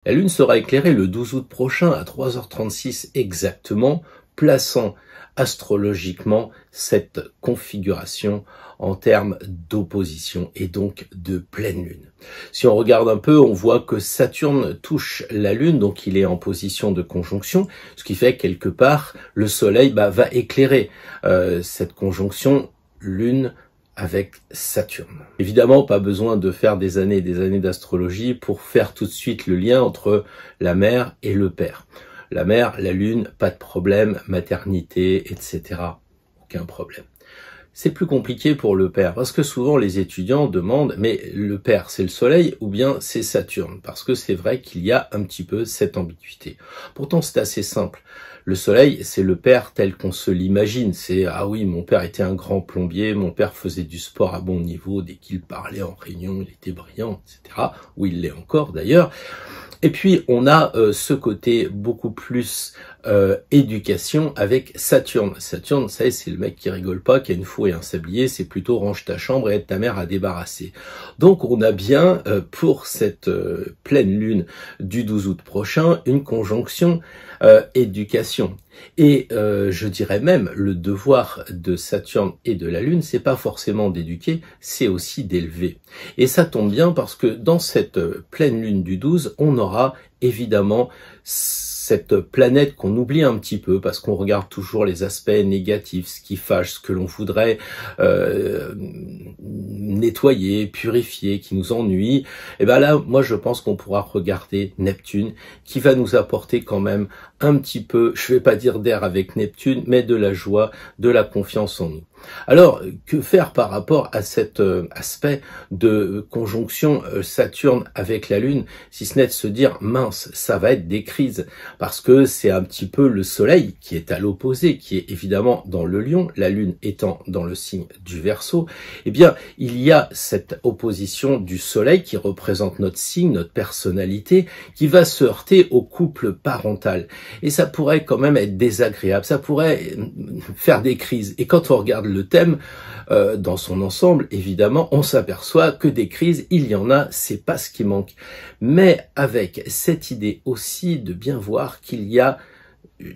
La Lune sera éclairée le 12 août prochain à 3h36 exactement, plaçant astrologiquement cette configuration en termes d'opposition et donc de pleine lune. Si on regarde un peu, on voit que Saturne touche la Lune, donc il est en position de conjonction, ce qui fait quelque part le Soleil va éclairer cette conjonction Lune avec Saturne. Évidemment, pas besoin de faire des années et des années d'astrologie pour faire tout de suite le lien entre la mère et le père. La mère, la Lune, pas de problème, maternité, etc. Aucun problème. C'est plus compliqué pour le père, parce que souvent les étudiants demandent, mais le père c'est le Soleil ou bien c'est Saturne? Parce que c'est vrai qu'il y a un petit peu cette ambiguïté. Pourtant c'est assez simple. Le Soleil, c'est le père tel qu'on se l'imagine. C'est « Ah oui, mon père était un grand plombier, mon père faisait du sport à bon niveau, dès qu'il parlait en réunion, il était brillant, etc. » Ou il l'est encore d'ailleurs. Et puis, on a ce côté beaucoup plus éducation avec Saturne. Saturne, ça y est, c'est le mec qui rigole pas, qui a une fourre et un sablier, c'est plutôt range ta chambre et aide ta mère à débarrasser. Donc, on a bien, pour cette pleine lune du 12 août prochain, une conjonction éducation. Et je dirais même, le devoir de Saturne et de la Lune, c'est pas forcément d'éduquer, c'est aussi d'élever. Et ça tombe bien parce que dans cette pleine lune du 12, on aura évidemment cette planète qu'on oublie un petit peu parce qu'on regarde toujours les aspects négatifs, ce qui fâche, ce que l'on voudrait nettoyer, purifier, qui nous ennuie. Et ben là, moi je pense qu'on pourra regarder Neptune, qui va nous apporter quand même un petit peu, je vais pas dire d'air avec Neptune, mais de la joie, de la confiance en nous. Alors, que faire par rapport à cet aspect de conjonction Saturne avec la Lune, si ce n'est de se dire, mince, ça va être des crises, parce que c'est un petit peu le Soleil qui est à l'opposé, qui est évidemment dans le Lion, la Lune étant dans le signe du Verseau. Eh bien, il y a cette opposition du Soleil qui représente notre signe, notre personnalité, qui va se heurter au couple parental. Et ça pourrait quand même être désagréable, ça pourrait faire des crises. Et quand on regarde le thème dans son ensemble, évidemment, on s'aperçoit que des crises, il y en a, c'est pas ce qui manque. Mais avec cette idée aussi de bien voir qu'il y a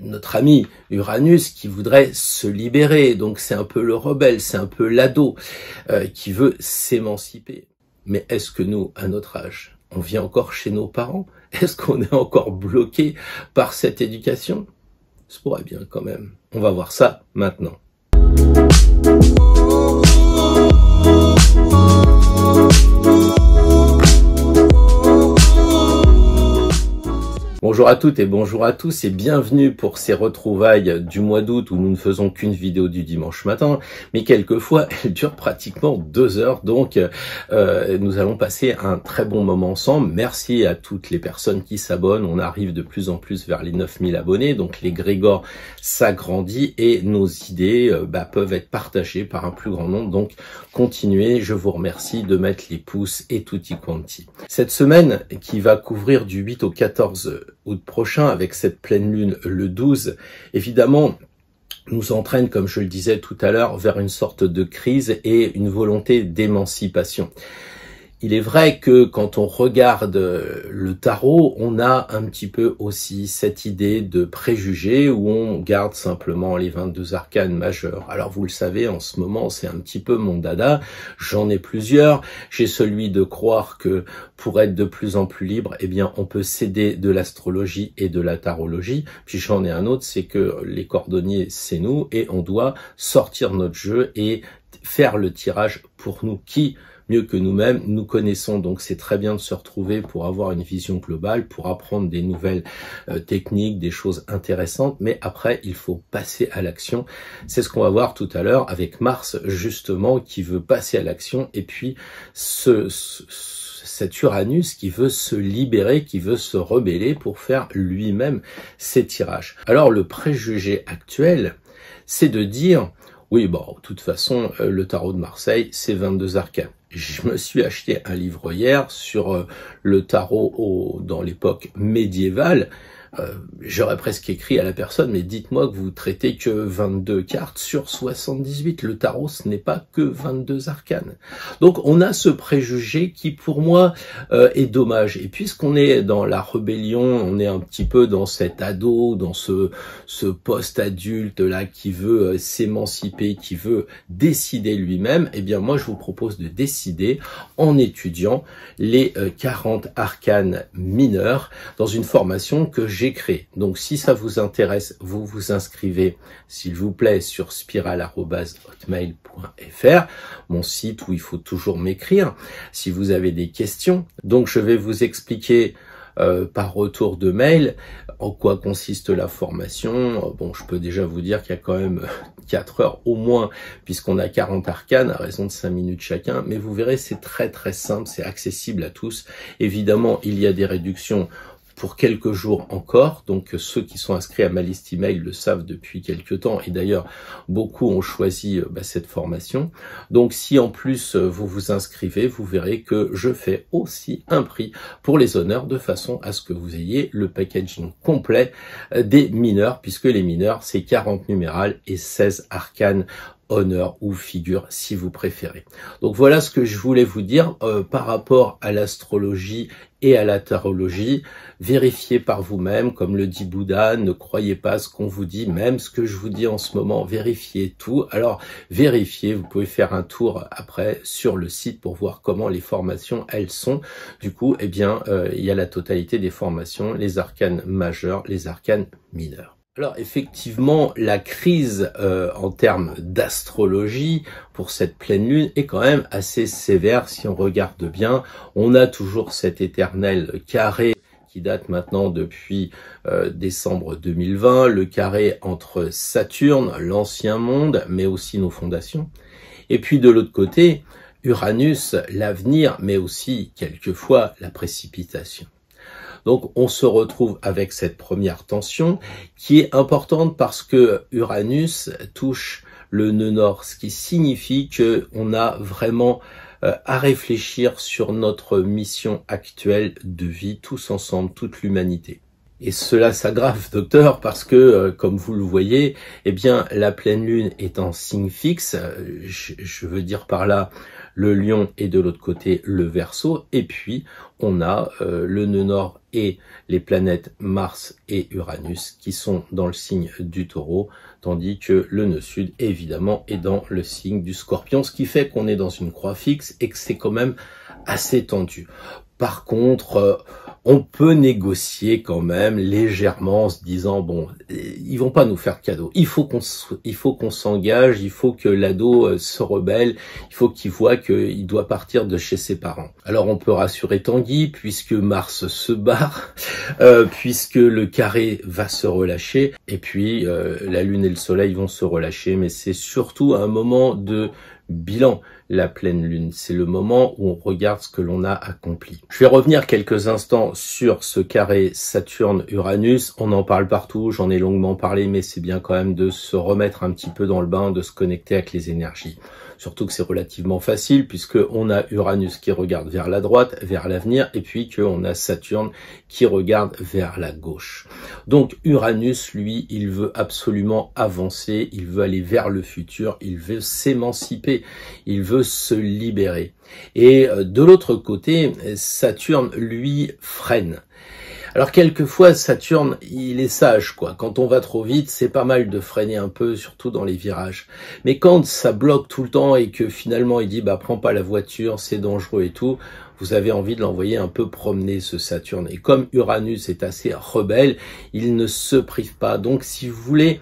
notre ami Uranus qui voudrait se libérer, donc c'est un peu le rebelle, c'est un peu l'ado qui veut s'émanciper. Mais est-ce que nous, à notre âge, on vit encore chez nos parents? Est-ce qu'on est encore bloqué par cette éducation? Ça pourrait bien quand même. On va voir ça maintenant. Bonjour à toutes et bonjour à tous et bienvenue pour ces retrouvailles du mois d'août où nous ne faisons qu'une vidéo du dimanche matin, mais quelquefois elle dure pratiquement 2 heures, donc nous allons passer un très bon moment ensemble. Merci à toutes les personnes qui s'abonnent, on arrive de plus en plus vers les 9000 abonnés, donc l'égrégore s'agrandit et nos idées peuvent être partagées par un plus grand nombre, donc continuez, je vous remercie de mettre les pouces et tutti quanti. Cette semaine qui va couvrir du 8 au 14 août prochain avec cette pleine lune le 12, évidemment nous entraîne, comme je le disais tout à l'heure, vers une sorte de crise et une volonté d'émancipation. Il est vrai que quand on regarde le tarot, on a un petit peu aussi cette idée de préjugés où on garde simplement les 22 arcanes majeurs. Alors vous le savez, en ce moment, c'est un petit peu mon dada. J'en ai plusieurs. J'ai celui de croire que pour être de plus en plus libre, eh bien, on peut s'aider de l'astrologie et de la tarologie. Puis j'en ai un autre, c'est que les cordonniers, c'est nous et on doit sortir notre jeu et faire le tirage pour nous. Qui mieux que nous-mêmes, nous connaissons, donc c'est très bien de se retrouver pour avoir une vision globale, pour apprendre des nouvelles techniques, des choses intéressantes, mais après il faut passer à l'action. C'est ce qu'on va voir tout à l'heure avec Mars justement qui veut passer à l'action et puis cet Uranus qui veut se libérer, qui veut se rebeller pour faire lui-même ses tirages. Alors le préjugé actuel, c'est de dire oui, bon, de toute façon, le tarot de Marseille, c'est 22 arcanes. Je me suis acheté un livre hier sur le tarot dans l'époque médiévale. j'aurais presque écrit à la personne, mais dites-moi que vous traitez que 22 cartes sur 78. Le tarot, ce n'est pas que 22 arcanes. Donc on a ce préjugé qui pour moi est dommage. Et puisqu'on est dans la rébellion, on est un petit peu dans cet ado, dans ce post-adulte là qui veut s'émanciper, qui veut décider lui-même, eh bien moi je vous propose de décider en étudiant les 40 arcanes mineurs dans une formation que j'ai créée. Donc si ça vous intéresse, vous vous inscrivez s'il vous plaît sur spiral@hotmail.fr, mon site où il faut toujours m'écrire si vous avez des questions. Donc je vais vous expliquer par retour de mail en quoi consiste la formation. Bon, je peux déjà vous dire qu'il y a quand même 4 heures au moins, puisqu'on a 40 arcanes à raison de 5 minutes chacun, mais vous verrez, c'est très très simple, c'est accessible à tous. Évidemment, il y a des réductions pour quelques jours encore, donc ceux qui sont inscrits à ma liste email le savent depuis quelques temps, et d'ailleurs beaucoup ont choisi cette formation. Donc si en plus vous vous inscrivez, vous verrez que je fais aussi un prix pour les honneurs, de façon à ce que vous ayez le packaging complet des mineurs, puisque les mineurs c'est 40 numérales et 16 arcanes honneur ou figure si vous préférez. Donc voilà ce que je voulais vous dire par rapport à l'astrologie et à la tarologie. Vérifiez par vous-même, comme le dit Bouddha, ne croyez pas ce qu'on vous dit, même ce que je vous dis en ce moment, vérifiez tout. Alors vérifiez, vous pouvez faire un tour après sur le site pour voir comment les formations elles sont. Du coup, eh bien, il y a la totalité des formations, les arcanes majeurs, les arcanes mineurs. Alors effectivement, la crise en termes d'astrologie pour cette pleine lune est quand même assez sévère si on regarde bien. On a toujours cet éternel carré qui date maintenant depuis décembre 2020, le carré entre Saturne, l'ancien monde, mais aussi nos fondations. Et puis de l'autre côté, Uranus, l'avenir, mais aussi quelquefois la précipitation. Donc on se retrouve avec cette première tension qui est importante parce que Uranus touche le nœud nord, ce qui signifie que on a vraiment à réfléchir sur notre mission actuelle de vie, tous ensemble, toute l'humanité. Et cela s'aggrave, docteur, parce que, comme vous le voyez, eh bien, la pleine lune est en signe fixe. Je veux dire par là le lion et de l'autre côté le Verseau. Et puis, on a le nœud nord et les planètes Mars et Uranus qui sont dans le signe du Taureau, tandis que le nœud sud, évidemment, est dans le signe du Scorpion, ce qui fait qu'on est dans une croix fixe et que c'est quand même assez tendu. Par contre, on peut négocier quand même légèrement en se disant bon, ils vont pas nous faire de cadeau. Il faut qu'on s'engage, il faut que l'ado se rebelle, il faut qu'il voit qu'il doit partir de chez ses parents. Alors on peut rassurer Tanguy puisque Mars se barre, puisque le carré va se relâcher et puis la lune et le soleil vont se relâcher, mais c'est surtout un moment de bilan, la pleine lune. C'est le moment où on regarde ce que l'on a accompli. Je vais revenir quelques instants sur ce carré Saturne-Uranus. On en parle partout, j'en ai longuement parlé, mais c'est bien quand même de se remettre un petit peu dans le bain, de se connecter avec les énergies. Surtout que c'est relativement facile puisque on a Uranus qui regarde vers la droite, vers l'avenir, et puis qu'on a Saturne qui regarde vers la gauche. Donc Uranus, lui, il veut absolument avancer, il veut aller vers le futur, il veut s'émanciper, il veut se libérer. Et de l'autre côté, Saturne, lui, freine. Alors quelquefois, Saturne, il est sage, quoi. Quand on va trop vite, c'est pas mal de freiner un peu, surtout dans les virages. Mais quand ça bloque tout le temps et que finalement il dit, bah prends pas la voiture, c'est dangereux et tout, vous avez envie de l'envoyer un peu promener, ce Saturne. Et comme Uranus est assez rebelle, il ne se prive pas. Donc si vous voulez,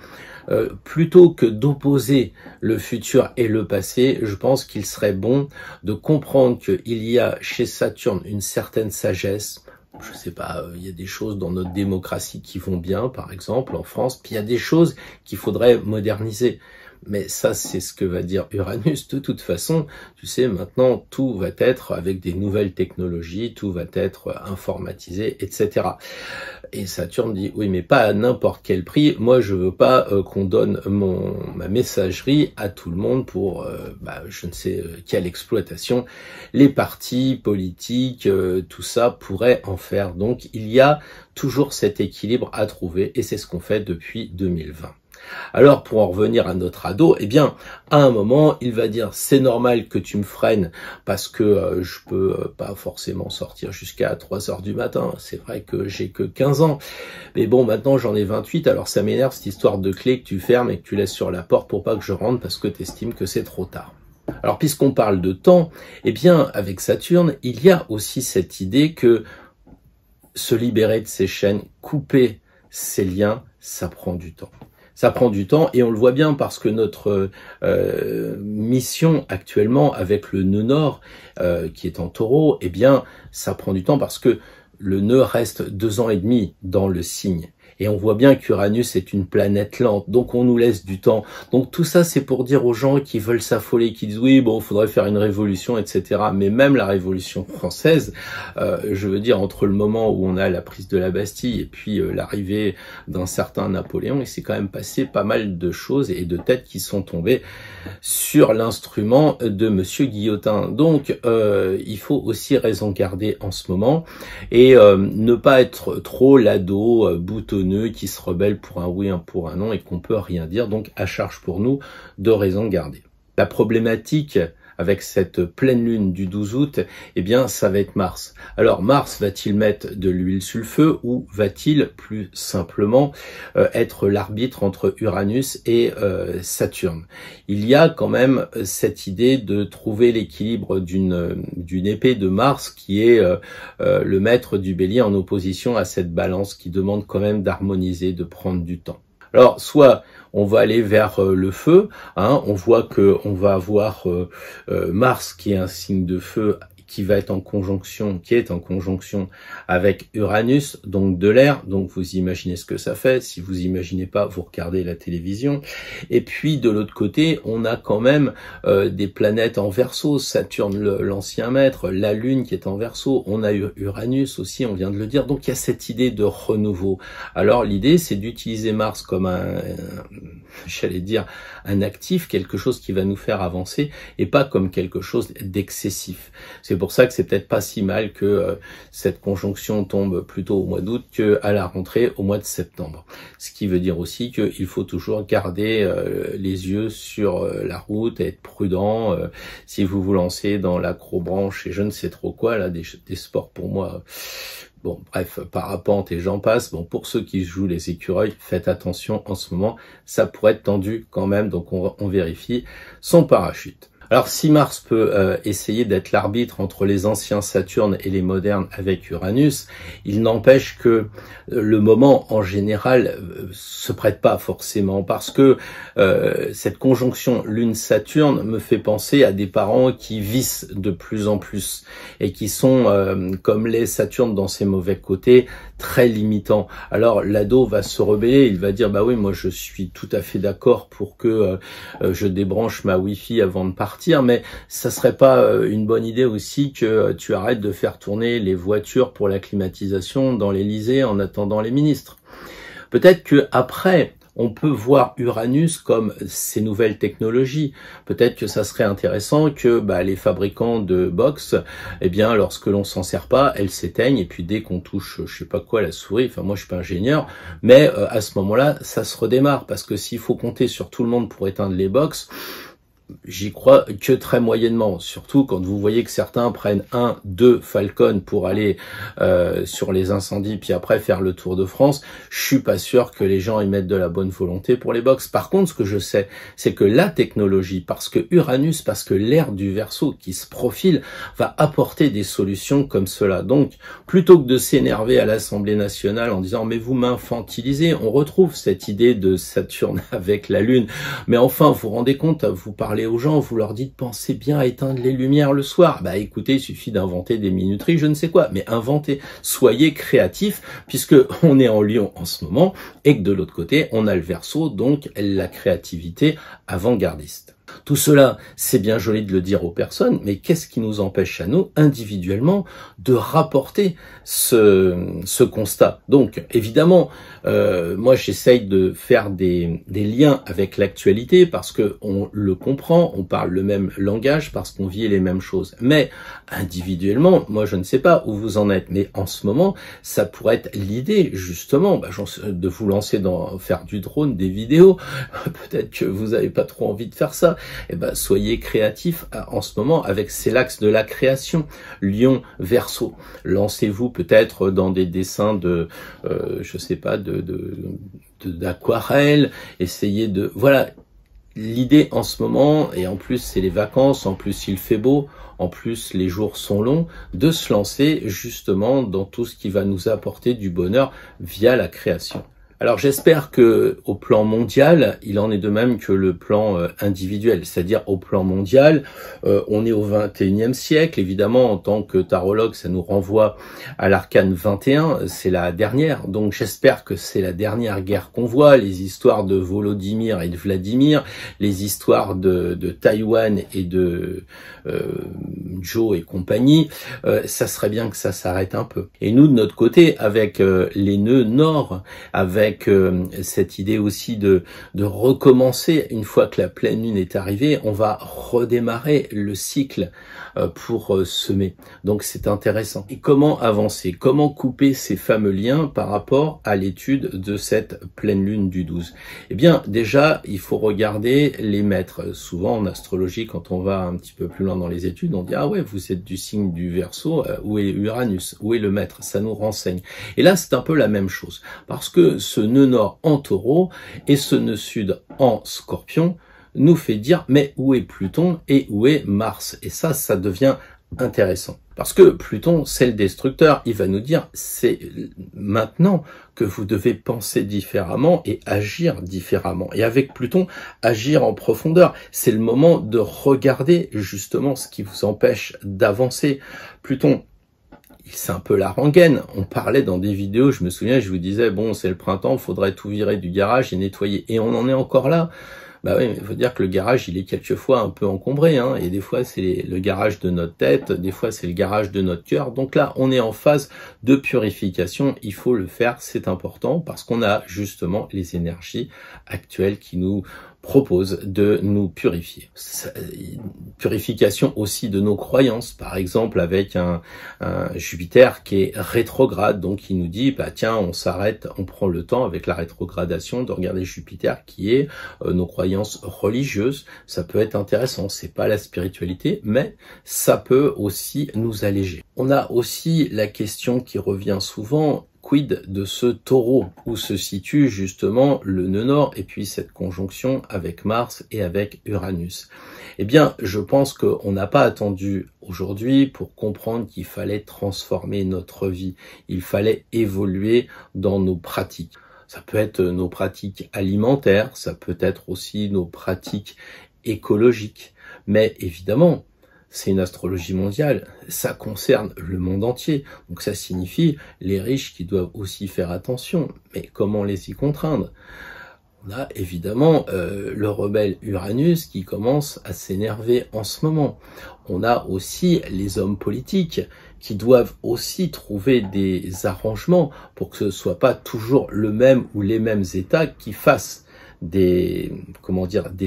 plutôt que d'opposer le futur et le passé, je pense qu'il serait bon de comprendre qu'il y a chez Saturne une certaine sagesse. Je sais pas, il y a des choses dans notre démocratie qui vont bien, par exemple, en France, puis il y a des choses qu'il faudrait moderniser. Mais ça, c'est ce que va dire Uranus. De toute façon, tu sais, maintenant, tout va être avec des nouvelles technologies, tout va être informatisé, etc. Et Saturne dit, oui, mais pas à n'importe quel prix. Moi, je veux pas qu'on donne ma messagerie à tout le monde pour, je ne sais quelle exploitation. Les partis politiques, tout ça pourrait en faire. Donc, il y a toujours cet équilibre à trouver et c'est ce qu'on fait depuis 2020. Alors, pour en revenir à notre ado, eh bien, à un moment, il va dire, c'est normal que tu me freines parce que je peux pas forcément sortir jusqu'à 3 heures du matin. C'est vrai que j'ai que 15 ans. Mais bon, maintenant, j'en ai 28, alors ça m'énerve cette histoire de clé que tu fermes et que tu laisses sur la porte pour pas que je rentre parce que tu estimes que c'est trop tard. Alors, puisqu'on parle de temps, eh bien, avec Saturne, il y a aussi cette idée que se libérer de ses chaînes, couper ses liens, ça prend du temps. Ça prend du temps et on le voit bien parce que notre mission actuellement avec le nœud nord qui est en taureau, eh bien ça prend du temps parce que le nœud reste 2 ans et demi dans le signe. Et on voit bien qu'Uranus est une planète lente, donc on nous laisse du temps. Donc tout ça, c'est pour dire aux gens qui veulent s'affoler, qui disent oui, bon, il faudrait faire une révolution, etc. Mais même la Révolution française, je veux dire, entre le moment où on a la prise de la Bastille et puis l'arrivée d'un certain Napoléon, il s'est quand même passé pas mal de choses et de têtes qui sont tombées sur l'instrument de Monsieur Guillotin. Donc il faut aussi raison garder en ce moment et ne pas être trop l'ado boutonneux qui se rebelle pour un oui, pour un non et qu'on peut rien dire. Donc à charge pour nous de raison garder. La problématique avec cette pleine lune du 12 août, eh bien, ça va être Mars. Alors, Mars va-t-il mettre de l'huile sur le feu ou va-t-il plus simplement être l'arbitre entre Uranus et Saturne? Il y a quand même cette idée de trouver l'équilibre d'une épée de Mars qui est le maître du bélier en opposition à cette balance qui demande quand même d'harmoniser, de prendre du temps. Alors, soit on va aller vers le feu, on voit que on va avoir Mars qui est un signe de feu qui va être en conjonction, avec Uranus, donc de l'air. Donc vous imaginez ce que ça fait. Si vous imaginez pas, vous regardez la télévision. Et puis de l'autre côté, on a quand même des planètes en Verseau, Saturne l'ancien maître, la Lune qui est en Verseau. On a Uranus aussi, on vient de le dire. Donc il y a cette idée de renouveau. Alors l'idée, c'est d'utiliser Mars comme un actif, quelque chose qui va nous faire avancer, et pas comme quelque chose d'excessif. C'est pour ça que c'est peut-être pas si mal que cette conjonction tombe plutôt au mois d'août qu'à la rentrée au mois de septembre. Ce qui veut dire aussi qu'il faut toujours garder les yeux sur la route, être prudent. Si vous vous lancez dans l'acrobranche et je ne sais trop quoi, là, des sports pour moi... Bon, bref, parapente et j'en passe. Bon, pour ceux qui jouent les écureuils, faites attention en ce moment. Ça pourrait être tendu quand même, donc on vérifie son parachute. Alors, si Mars peut essayer d'être l'arbitre entre les anciens Saturne et les modernes avec Uranus, il n'empêche que le moment, en général, se prête pas forcément parce que cette conjonction Lune-Saturne me fait penser à des parents qui vissent de plus en plus et qui sont, comme les Saturnes dans ses mauvais côtés, très limitants. Alors, l'ado va se rebeller, il va dire, bah oui, moi je suis tout à fait d'accord pour que je débranche ma Wi-Fi avant de partir. Mais ça serait pas une bonne idée aussi que tu arrêtes de faire tourner les voitures pour la climatisation dans l'Élysée en attendant les ministres. Peut-être que après, on peut voir Uranus comme ces nouvelles technologies. Peut-être que ça serait intéressant que les fabricants de box, eh bien, lorsque l'on s'en sert pas, elles s'éteignent et puis dès qu'on touche, je sais pas quoi, la souris, enfin moi je suis pas ingénieur, mais à ce moment-là, ça se redémarre parce que s'il faut compter sur tout le monde pour éteindre les box, j'y crois que très moyennement, surtout quand vous voyez que certains prennent 1, 2 Falcon pour aller sur les incendies, puis après faire le tour de France. Je suis pas sûr que les gens y mettent de la bonne volonté pour les box. Par contre, ce que je sais, c'est que la technologie, parce que Uranus, parce que l'ère du Verseau qui se profile, va apporter des solutions comme cela. Donc, plutôt que de s'énerver à l'Assemblée nationale en disant « mais vous m'infantilisez », on retrouve cette idée de Saturne avec la Lune. Mais enfin, vous vous rendez compte, vous parlez parlez aux gens, vous leur dites pensez bien à éteindre les lumières le soir. Bah écoutez, il suffit d'inventer des minuteries, je ne sais quoi, mais inventez, soyez créatifs, puisque on est en Lion en ce moment, et que de l'autre côté, on a le Verseau, donc la créativité avant-gardiste. Tout cela, c'est bien joli de le dire aux personnes, mais qu'est-ce qui nous empêche à nous, individuellement, de rapporter ce constat? Donc, évidemment, moi j'essaye de faire des liens avec l'actualité parce que on le comprend, on parle le même langage parce qu'on vit les mêmes choses. Mais individuellement, moi je ne sais pas où vous en êtes, mais en ce moment, ça pourrait être l'idée justement de vous lancer dans faire du drone, des vidéos. Peut-être que vous n'avez pas trop envie de faire ça. Eh ben, soyez créatifs en ce moment avec c'est l'axe de la création. Lion, Verseau. Lancez-vous peut-être dans des dessins de, je sais pas, d'aquarelle. Essayez de, voilà. L'idée en ce moment, et en plus c'est les vacances, en plus il fait beau, en plus les jours sont longs, de se lancer justement dans tout ce qui va nous apporter du bonheur via la création. Alors j'espère que au plan mondial, il en est de même que le plan individuel, c'est-à-dire au plan mondial, on est au 21e siècle, évidemment en tant que tarologue, ça nous renvoie à l'arcane 21, c'est la dernière, donc j'espère que c'est la dernière guerre qu'on voit, les histoires de Volodymyr et de Vladimir, les histoires de Taïwan et de Joe et compagnie, ça serait bien que ça s'arrête un peu. Et nous de notre côté, avec les nœuds nord, avec cette idée aussi de recommencer une fois que la pleine lune est arrivée, on va redémarrer le cycle pour semer. Donc c'est intéressant. Et comment avancer? Comment couper ces fameux liens par rapport à l'étude de cette pleine lune du 12? Eh bien déjà, il faut regarder les maîtres. Souvent en astrologie, quand on va un petit peu plus loin dans les études, on dit ah ouais, vous êtes du signe du Verseau, où est Uranus? Où est le maître? Ça nous renseigne. Et là, c'est un peu la même chose. Parce que ce nœud nord en Taureau et ce nœud sud en Scorpion nous fait dire mais où est Pluton et où est Mars? Et ça devient intéressant. Parce que Pluton, c'est le destructeur. Il va nous dire c'est maintenant que vous devez penser différemment et agir différemment. Et avec Pluton, agir en profondeur. C'est le moment de regarder justement ce qui vous empêche d'avancer. Pluton, c'est un peu la rengaine. On parlait dans des vidéos, je me souviens, je vous disais, bon, c'est le printemps, il faudrait tout virer du garage et nettoyer. Et on en est encore là. Bah oui, mais il faut dire que le garage, il est quelquefois un peu encombré, hein, et des fois, c'est le garage de notre tête, des fois, c'est le garage de notre cœur. Donc là, on est en phase de purification. Il faut le faire, c'est important, parce qu'on a justement les énergies actuelles qui nous propose de nous purifier. Purification aussi de nos croyances, par exemple avec un Jupiter qui est rétrograde, donc il nous dit, bah tiens, on s'arrête, on prend le temps avec la rétrogradation de regarder Jupiter qui est nos croyances religieuses. Ça peut être intéressant, c'est pas la spiritualité, mais ça peut aussi nous alléger. On a aussi la question qui revient souvent, quid de ce Taureau, où se situe justement le nœud nord et puis cette conjonction avec Mars et avec Uranus? Eh bien, je pense qu'on n'a pas attendu aujourd'hui pour comprendre qu'il fallait transformer notre vie. Il fallait évoluer dans nos pratiques. Ça peut être nos pratiques alimentaires, ça peut être aussi nos pratiques écologiques. Mais évidemment, c'est une astrologie mondiale, ça concerne le monde entier. Donc ça signifie les riches qui doivent aussi faire attention. Mais comment les y contraindre? On a évidemment le rebelle Uranus qui commence à s'énerver en ce moment. On a aussi les hommes politiques qui doivent aussi trouver des arrangements pour que ce ne soit pas toujours le même ou les mêmes États qui fassent des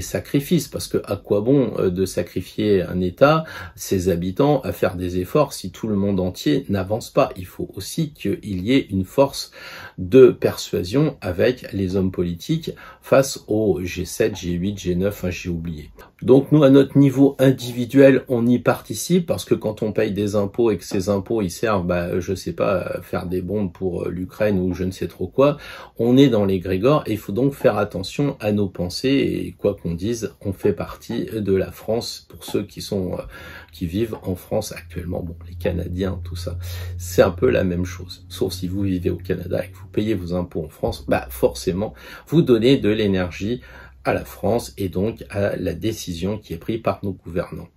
sacrifices, parce que à quoi bon de sacrifier un État, ses habitants, à faire des efforts si tout le monde entier n'avance pas? Il faut aussi qu'il y ait une force de persuasion avec les hommes politiques face au G7, G8, G9, j'ai oublié. Donc nous, à notre niveau individuel, on y participe parce que quand on paye des impôts et que ces impôts ils servent, je sais pas, à faire des bombes pour l'Ukraine ou je ne sais trop quoi, on est dans l'égrégore et il faut donc faire attention à nos pensées et quoi qu'on dise, on fait partie de la France pour ceux qui vivent en France actuellement. Bon, les Canadiens, tout ça, c'est un peu la même chose. Sauf si vous vivez au Canada et que vous payez vos impôts en France, forcément, vous donnez de l'énergie à la France et donc à la décision qui est prise par nos gouvernants.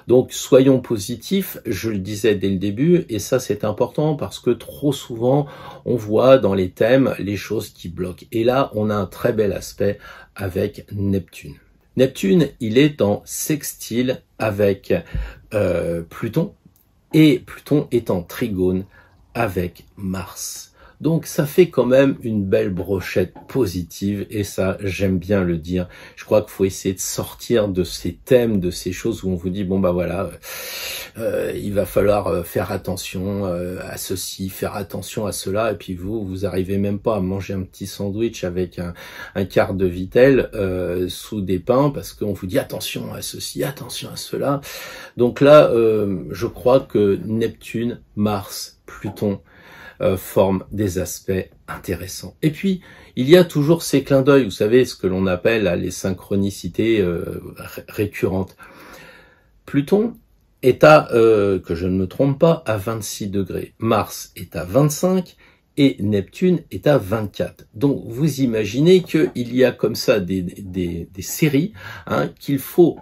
Donc soyons positifs, je le disais dès le début, et ça c'est important parce que trop souvent on voit dans les thèmes les choses qui bloquent. Et là on a un très bel aspect avec Neptune. Neptune, il est en sextile avec Pluton, et Pluton est en trigone avec Mars. Donc ça fait quand même une belle brochette positive et ça j'aime bien le dire. Je crois qu'il faut essayer de sortir de ces thèmes, de ces choses où on vous dit bon bah voilà, il va falloir faire attention à ceci, faire attention à cela, et puis vous arrivez même pas à manger un petit sandwich avec un quart de vitelle sous des pains parce qu'on vous dit attention à ceci, attention à cela. Donc là je crois que Neptune, Mars, Pluton forment des aspects intéressants. Et puis, il y a toujours ces clins d'œil, vous savez, ce que l'on appelle les synchronicités récurrentes. Pluton est à, que je ne me trompe pas, à 26 degrés. Mars est à 25 et Neptune est à 24. Donc vous imaginez qu'il y a comme ça des séries qu'il faut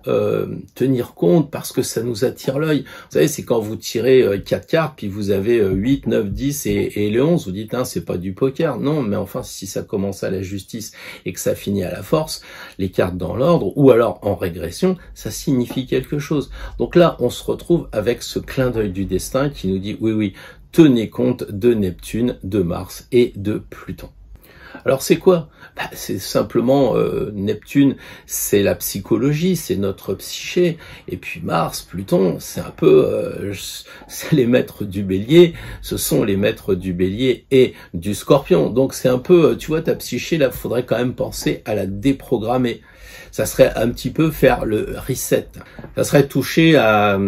tenir compte parce que ça nous attire l'œil. Vous savez, c'est quand vous tirez 4 cartes, puis vous avez 8, 9, 10 et le 11, vous dites c'est pas du poker. Non, mais enfin si ça commence à la justice et que ça finit à la force, les cartes dans l'ordre ou alors en régression, ça signifie quelque chose. Donc là, on se retrouve avec ce clin d'œil du destin qui nous dit oui, tenez compte de Neptune, de Mars et de Pluton. Alors c'est quoi? C'est simplement Neptune, c'est la psychologie, c'est notre psyché, et puis Mars, Pluton, c'est un peu c'est les maîtres du Bélier, ce sont les maîtres du Bélier et du Scorpion. Donc c'est un peu, tu vois, ta psyché là, faudrait quand même penser à la déprogrammer. Ça serait un petit peu faire le reset. Ça serait toucher à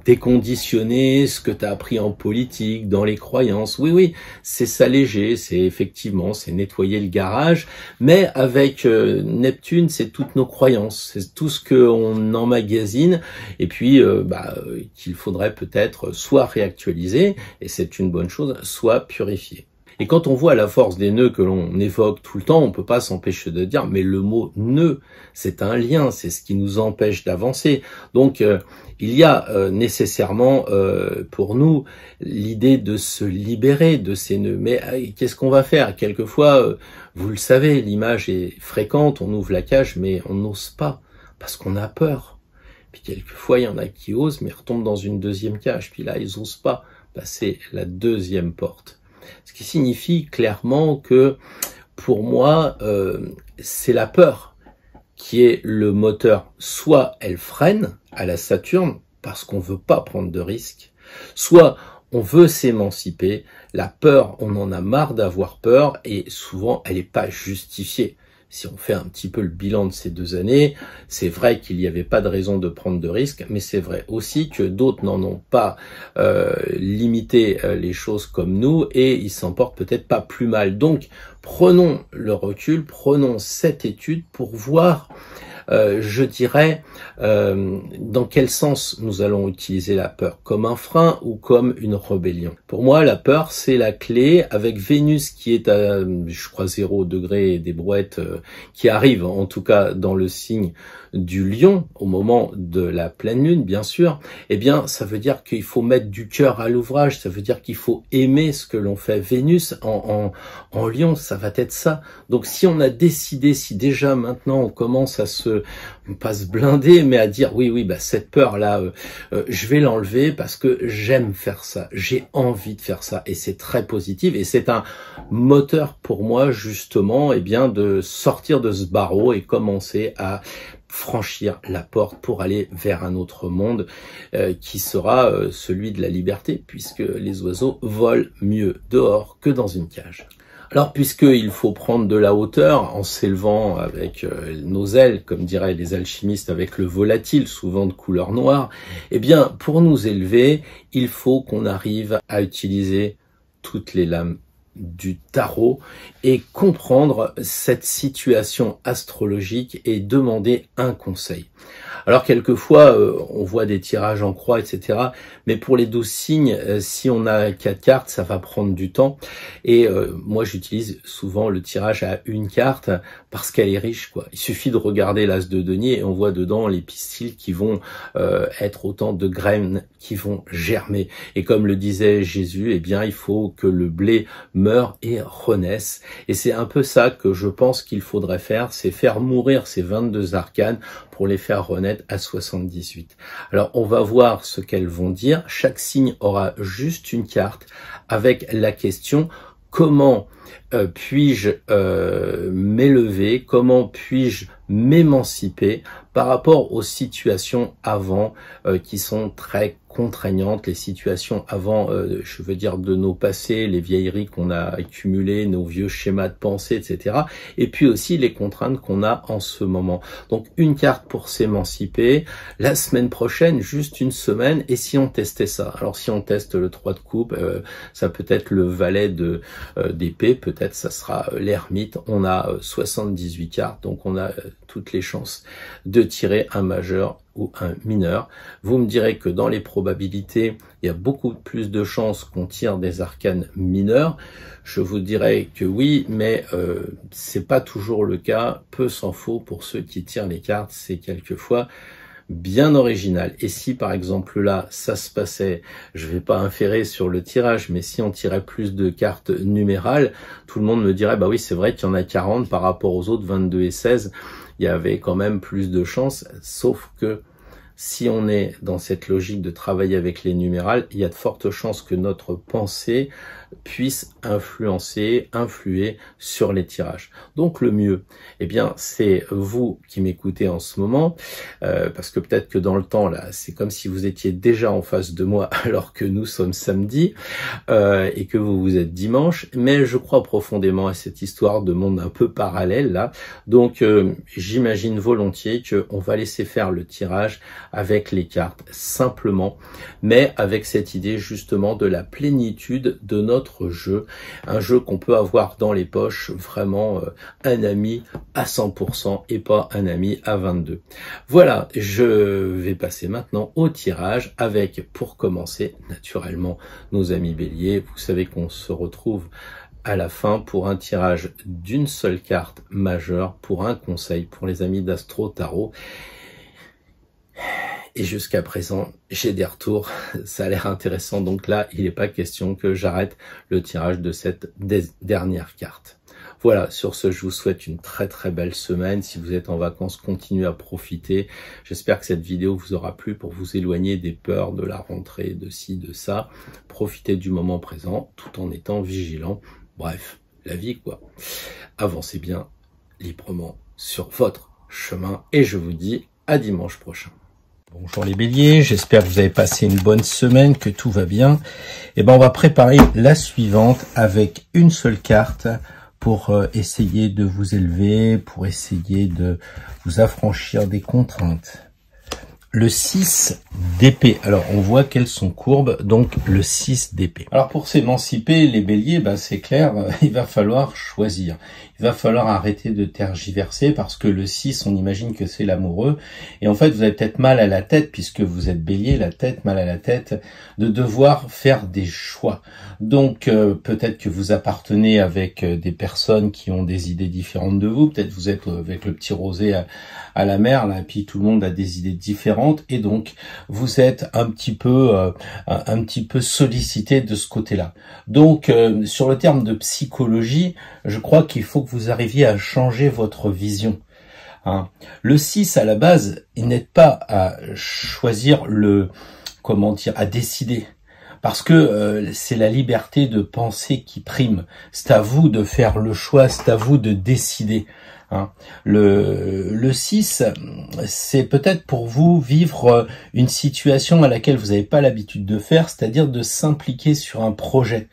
déconditionner ce que tu as appris en politique, dans les croyances. Oui, c'est s'alléger, c'est effectivement, c'est nettoyer le garage. Mais avec Neptune, c'est toutes nos croyances, c'est tout ce qu'on emmagasine et puis qu'il faudrait peut-être soit réactualiser, et c'est une bonne chose, soit purifier. Et quand on voit la force des nœuds que l'on évoque tout le temps, on peut pas s'empêcher de dire, mais le mot nœud, c'est un lien, c'est ce qui nous empêche d'avancer. Donc, il y a nécessairement pour nous l'idée de se libérer de ces nœuds. Mais qu'est-ce qu'on va faire? Quelquefois, vous le savez, l'image est fréquente, on ouvre la cage, mais on n'ose pas, parce qu'on a peur. Puis quelquefois, il y en a qui osent, mais retombent dans une deuxième cage. Puis là, ils osent pas passer la deuxième porte. Ce qui signifie clairement que, pour moi, c'est la peur qui est le moteur. Soit elle freine à la Saturne, parce qu'on veut pas prendre de risques, soit on veut s'émanciper. La peur, on en a marre d'avoir peur, et souvent, elle n'est pas justifiée. Si on fait un petit peu le bilan de ces 2 années, c'est vrai qu'il n'y avait pas de raison de prendre de risques, mais c'est vrai aussi que d'autres n'en ont pas limité les choses comme nous, et ils s'en portent peut-être pas plus mal. Donc, prenons le recul, prenons cette étude pour voir, je dirais, dans quel sens nous allons utiliser la peur, comme un frein ou comme une rébellion. Pour moi, la peur, c'est la clé, avec Vénus qui est à, je crois, 0 degré des brouettes, qui arrive en tout cas dans le signe du Lion, au moment de la pleine lune, bien sûr. Eh bien, ça veut dire qu'il faut mettre du cœur à l'ouvrage, ça veut dire qu'il faut aimer ce que l'on fait. Vénus en Lion, ça va être ça. Donc si on a décidé, si déjà maintenant on commence à pas se blinder, mais à dire oui, cette peur-là, je vais l'enlever parce que j'aime faire ça, j'ai envie de faire ça, et c'est très positif, et c'est un moteur pour moi, justement, de sortir de ce barreau et commencer à franchir la porte pour aller vers un autre monde qui sera celui de la liberté, puisque les oiseaux volent mieux dehors que dans une cage. Alors, puisqu'il faut prendre de la hauteur en s'élevant avec nos ailes, comme diraient les alchimistes, avec le volatile, souvent de couleur noire, eh bien, pour nous élever, il faut qu'on arrive à utiliser toutes les lames du tarot et comprendre cette situation astrologique et demander un conseil. Alors quelquefois, on voit des tirages en croix, etc. Mais pour les 12 signes, si on a 4 cartes, ça va prendre du temps. Et moi, j'utilise souvent le tirage à une carte parce qu'elle est riche, quoi. Il suffit de regarder l'as de denier et on voit dedans les pistils qui vont être autant de graines qui vont germer. Et comme le disait Jésus, eh bien, il faut que le blé meure et renaisse. Et c'est un peu ça que je pense qu'il faudrait faire, c'est faire mourir ces 22 arcanes pour les faire renaître à 78. Alors, on va voir ce qu'elles vont dire. Chaque signe aura juste une carte avec la question « Comment puis-je m'élever ? Comment puis-je m'émanciper ?» par rapport aux situations avant qui sont très contraignantes, les situations avant, je veux dire, de nos passés, les vieilleries qu'on a accumulées, nos vieux schémas de pensée, etc. Et puis aussi les contraintes qu'on a en ce moment. Donc une carte pour s'émanciper, la semaine prochaine, juste une semaine, et si on testait ça? Alors si on teste le 3 de coupe, ça peut être le valet d'épée, peut-être ça sera l'ermite. On a 78 cartes, donc on a toutes les chances de tirer un majeur ou un mineur. Vous me direz que dans les probabilités, il y a beaucoup plus de chances qu'on tire des arcanes mineurs. Je vous dirais que oui, mais c'est pas toujours le cas. Peu s'en faut pour ceux qui tirent les cartes, c'est quelquefois bien original. Et si par exemple là, ça se passait, je vais pas inférer sur le tirage, mais si on tirait plus de cartes numérales, tout le monde me dirait, bah oui, c'est vrai qu'il y en a 40 par rapport aux autres 22 et 16. Il y avait quand même plus de chances, sauf que si on est dans cette logique de travailler avec les numérales, il y a de fortes chances que notre pensée puisse influer sur les tirages. Donc le mieux, eh bien, c'est vous qui m'écoutez en ce moment, parce que peut-être que dans le temps, là, c'est comme si vous étiez déjà en face de moi alors que nous sommes samedi et que vous êtes dimanche, mais je crois profondément à cette histoire de monde un peu parallèle, là. Donc, j'imagine volontiers qu'on va laisser faire le tirage avec les cartes, simplement, mais avec cette idée justement de la plénitude de notre jeu, un jeu qu'on peut avoir dans les poches, vraiment un ami à 100% et pas un ami à 22. Voilà, je vais passer maintenant au tirage avec, pour commencer, naturellement, nos amis béliers. Vous savez qu'on se retrouve à la fin pour un tirage d'une seule carte majeure, pour un conseil pour les amis d'Astro Tarot. Et jusqu'à présent, j'ai des retours, ça a l'air intéressant. Donc là, il n'est pas question que j'arrête le tirage de cette dernière carte. Voilà, sur ce, je vous souhaite une très très belle semaine. Si vous êtes en vacances, continuez à profiter. J'espère que cette vidéo vous aura plu pour vous éloigner des peurs de la rentrée, de ci, de ça. Profitez du moment présent tout en étant vigilant. Bref, la vie quoi. Avancez bien librement sur votre chemin et je vous dis à dimanche prochain. Bonjour les béliers, j'espère que vous avez passé une bonne semaine, que tout va bien. Et ben on va préparer la suivante avec une seule carte pour essayer de vous élever, pour essayer de vous affranchir des contraintes. Le 6 d'épée. Alors, on voit qu'elles sont courbes, donc le 6 d'épée. Alors, pour s'émanciper, les béliers, ben, c'est clair, il va falloir choisir. Il va falloir arrêter de tergiverser parce que le 6, on imagine que c'est l'amoureux. Et en fait, vous avez peut-être mal à la tête, puisque vous êtes bélier, mal à la tête, de devoir faire des choix. Donc, peut-être que vous appartenez avec des personnes qui ont des idées différentes de vous. Peut-être vous êtes avec le petit rosé à la mer, là, et puis tout le monde a des idées différentes. Et donc, vous êtes un petit peu sollicité de ce côté-là. Donc, sur le terme de psychologie, je crois qu'il faut que vous arriviez à changer votre vision. Hein. Le 6, à la base, il n'aide pas à choisir à décider. Parce que c'est la liberté de penser qui prime. C'est à vous de faire le choix, c'est à vous de décider. Hein. Le 6, c'est peut-être pour vous vivre une situation à laquelle vous n'avez pas l'habitude de faire, c'est-à-dire de s'impliquer sur un projet.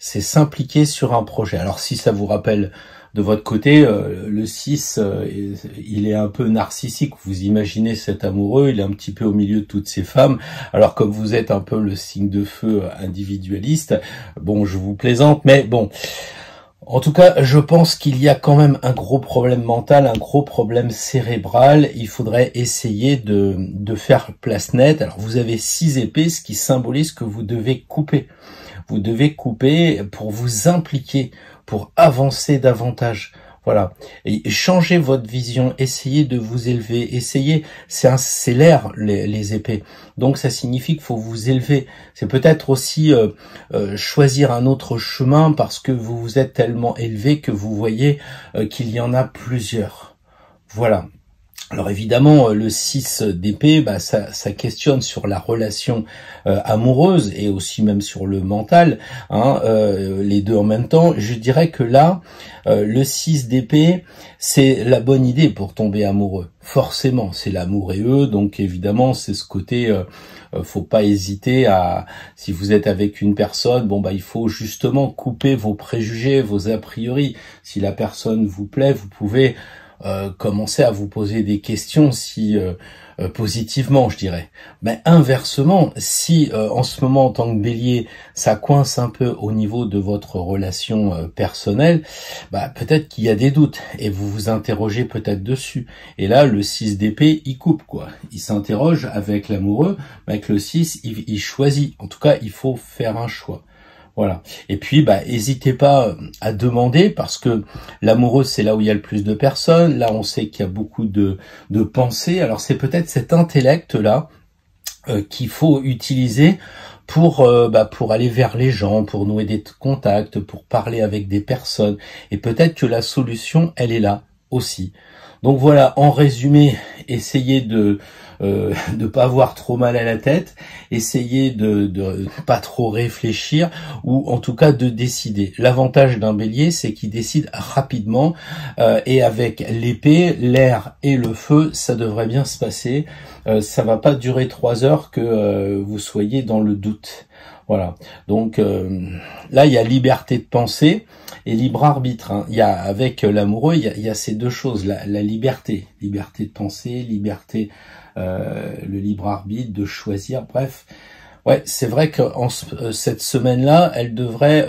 C'est s'impliquer sur un projet. Alors si ça vous rappelle de votre côté, le 6, il est un peu narcissique. Vous imaginez cet amoureux, il est un petit peu au milieu de toutes ces femmes. Alors comme vous êtes un peu le signe de feu individualiste, bon, je vous plaisante, mais bon, En tout cas, je pense qu'il y a quand même un gros problème mental, un gros problème cérébral. Il faudrait essayer de faire place nette. Alors, vous avez 6 épées, ce qui symbolise que vous devez couper. Vous devez couper pour vous impliquer, pour avancer davantage. Voilà. Et changez votre vision, essayez de vous élever, essayez, c'est l'air, les épées. Donc ça signifie qu'il faut vous élever. C'est peut-être aussi choisir un autre chemin parce que vous vous êtes tellement élevé que vous voyez qu'il y en a plusieurs. Voilà. Alors évidemment, le 6 d'épée, ça questionne sur la relation amoureuse et aussi même sur le mental, hein, les deux en même temps. Je dirais que là, le 6 d'épée, c'est la bonne idée pour tomber amoureux. Forcément, c'est l'amour et eux, donc évidemment, c'est ce côté... faut pas hésiter à, si vous êtes avec une personne, il faut justement couper vos préjugés, vos a priori. Si la personne vous plaît, vous pouvez commencer à vous poser des questions si positivement, je dirais. Mais inversement, si en ce moment en tant que bélier, ça coince un peu au niveau de votre relation personnelle, peut-être qu'il y a des doutes et vous vous interrogez peut-être dessus. Et là, le 6 d'épée, il coupe quoi. Il s'interroge avec l'amoureux, mais avec le 6, il choisit. En tout cas, il faut faire un choix. Voilà. Et puis, hésitez pas à demander parce que l'amoureux, c'est là où il y a le plus de personnes. Là, on sait qu'il y a beaucoup de pensées. Alors, c'est peut-être cet intellect-là qu'il faut utiliser pour aller vers les gens, pour nouer des contacts, pour parler avec des personnes. Et peut-être que la solution, elle est là aussi. Donc voilà, en résumé, essayez de pas avoir trop mal à la tête, essayez de pas trop réfléchir ou en tout cas de décider. L'avantage d'un bélier, c'est qu'il décide rapidement et avec l'épée, l'air et le feu, ça devrait bien se passer. Ça va pas durer 3 heures que vous soyez dans le doute. Voilà. Donc là, il y a liberté de penser et libre arbitre. Hein. Il y a avec l'amoureux, il y a ces deux choses, la liberté de penser, liberté, le libre arbitre de choisir. Bref, ouais, c'est vrai que cette semaine-là, elle devrait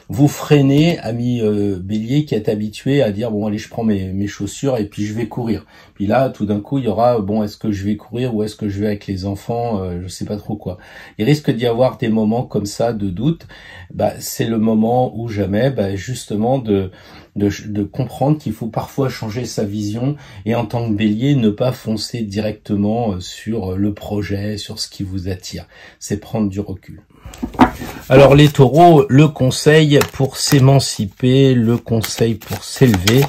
vous freiner, ami bélier, qui est habitué à dire bon allez, je prends mes chaussures et puis je vais courir. Puis là, tout d'un coup, il y aura bon, est-ce que je vais courir ou est-ce que je vais avec les enfants, je sais pas trop quoi. Il risque d'y avoir des moments comme ça de doute. C'est le moment où jamais, justement de comprendre qu'il faut parfois changer sa vision et en tant que bélier, ne pas foncer directement sur le projet, sur ce qui vous attire. C'est prendre du recul. Alors les taureaux, le conseil pour s'émanciper, le conseil pour s'élever.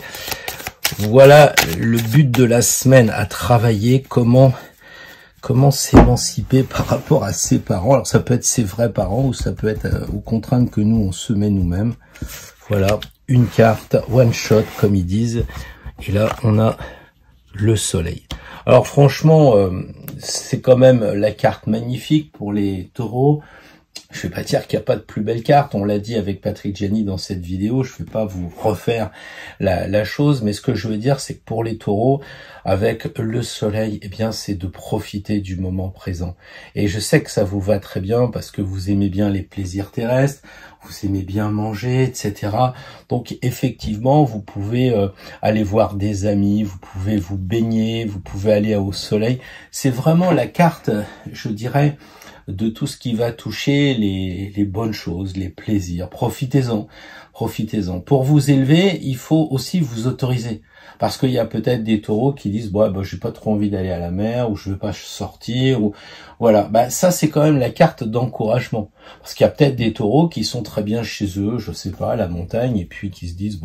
Voilà le but de la semaine, à travailler comment s'émanciper par rapport à ses parents. Alors ça peut être ses vrais parents ou ça peut être aux contraintes que nous on se met nous-mêmes. Voilà, une carte, one shot comme ils disent. Et là on a le soleil. Alors franchement, c'est quand même la carte magnifique pour les taureaux. Je vais pas dire qu'il n'y a pas de plus belle carte, on l'a dit avec Patrick Gianni dans cette vidéo, je vais pas vous refaire la chose, mais ce que je veux dire, c'est que pour les taureaux, avec le soleil, c'est de profiter du moment présent. Et je sais que ça vous va très bien parce que vous aimez bien les plaisirs terrestres, vous aimez bien manger, etc. Donc effectivement, vous pouvez aller voir des amis, vous pouvez vous baigner, vous pouvez aller au soleil. C'est vraiment la carte, je dirais, de tout ce qui va toucher les bonnes choses, les plaisirs. Profitez-en. Pour vous élever, il faut aussi vous autoriser. Parce qu'il y a peut-être des taureaux qui disent j'ai pas trop envie d'aller à la mer, ou je veux pas sortir, ou voilà. Ça c'est quand même la carte d'encouragement. Parce qu'il y a peut-être des taureaux qui sont très bien chez eux, je sais pas, à la montagne, et puis qui se disent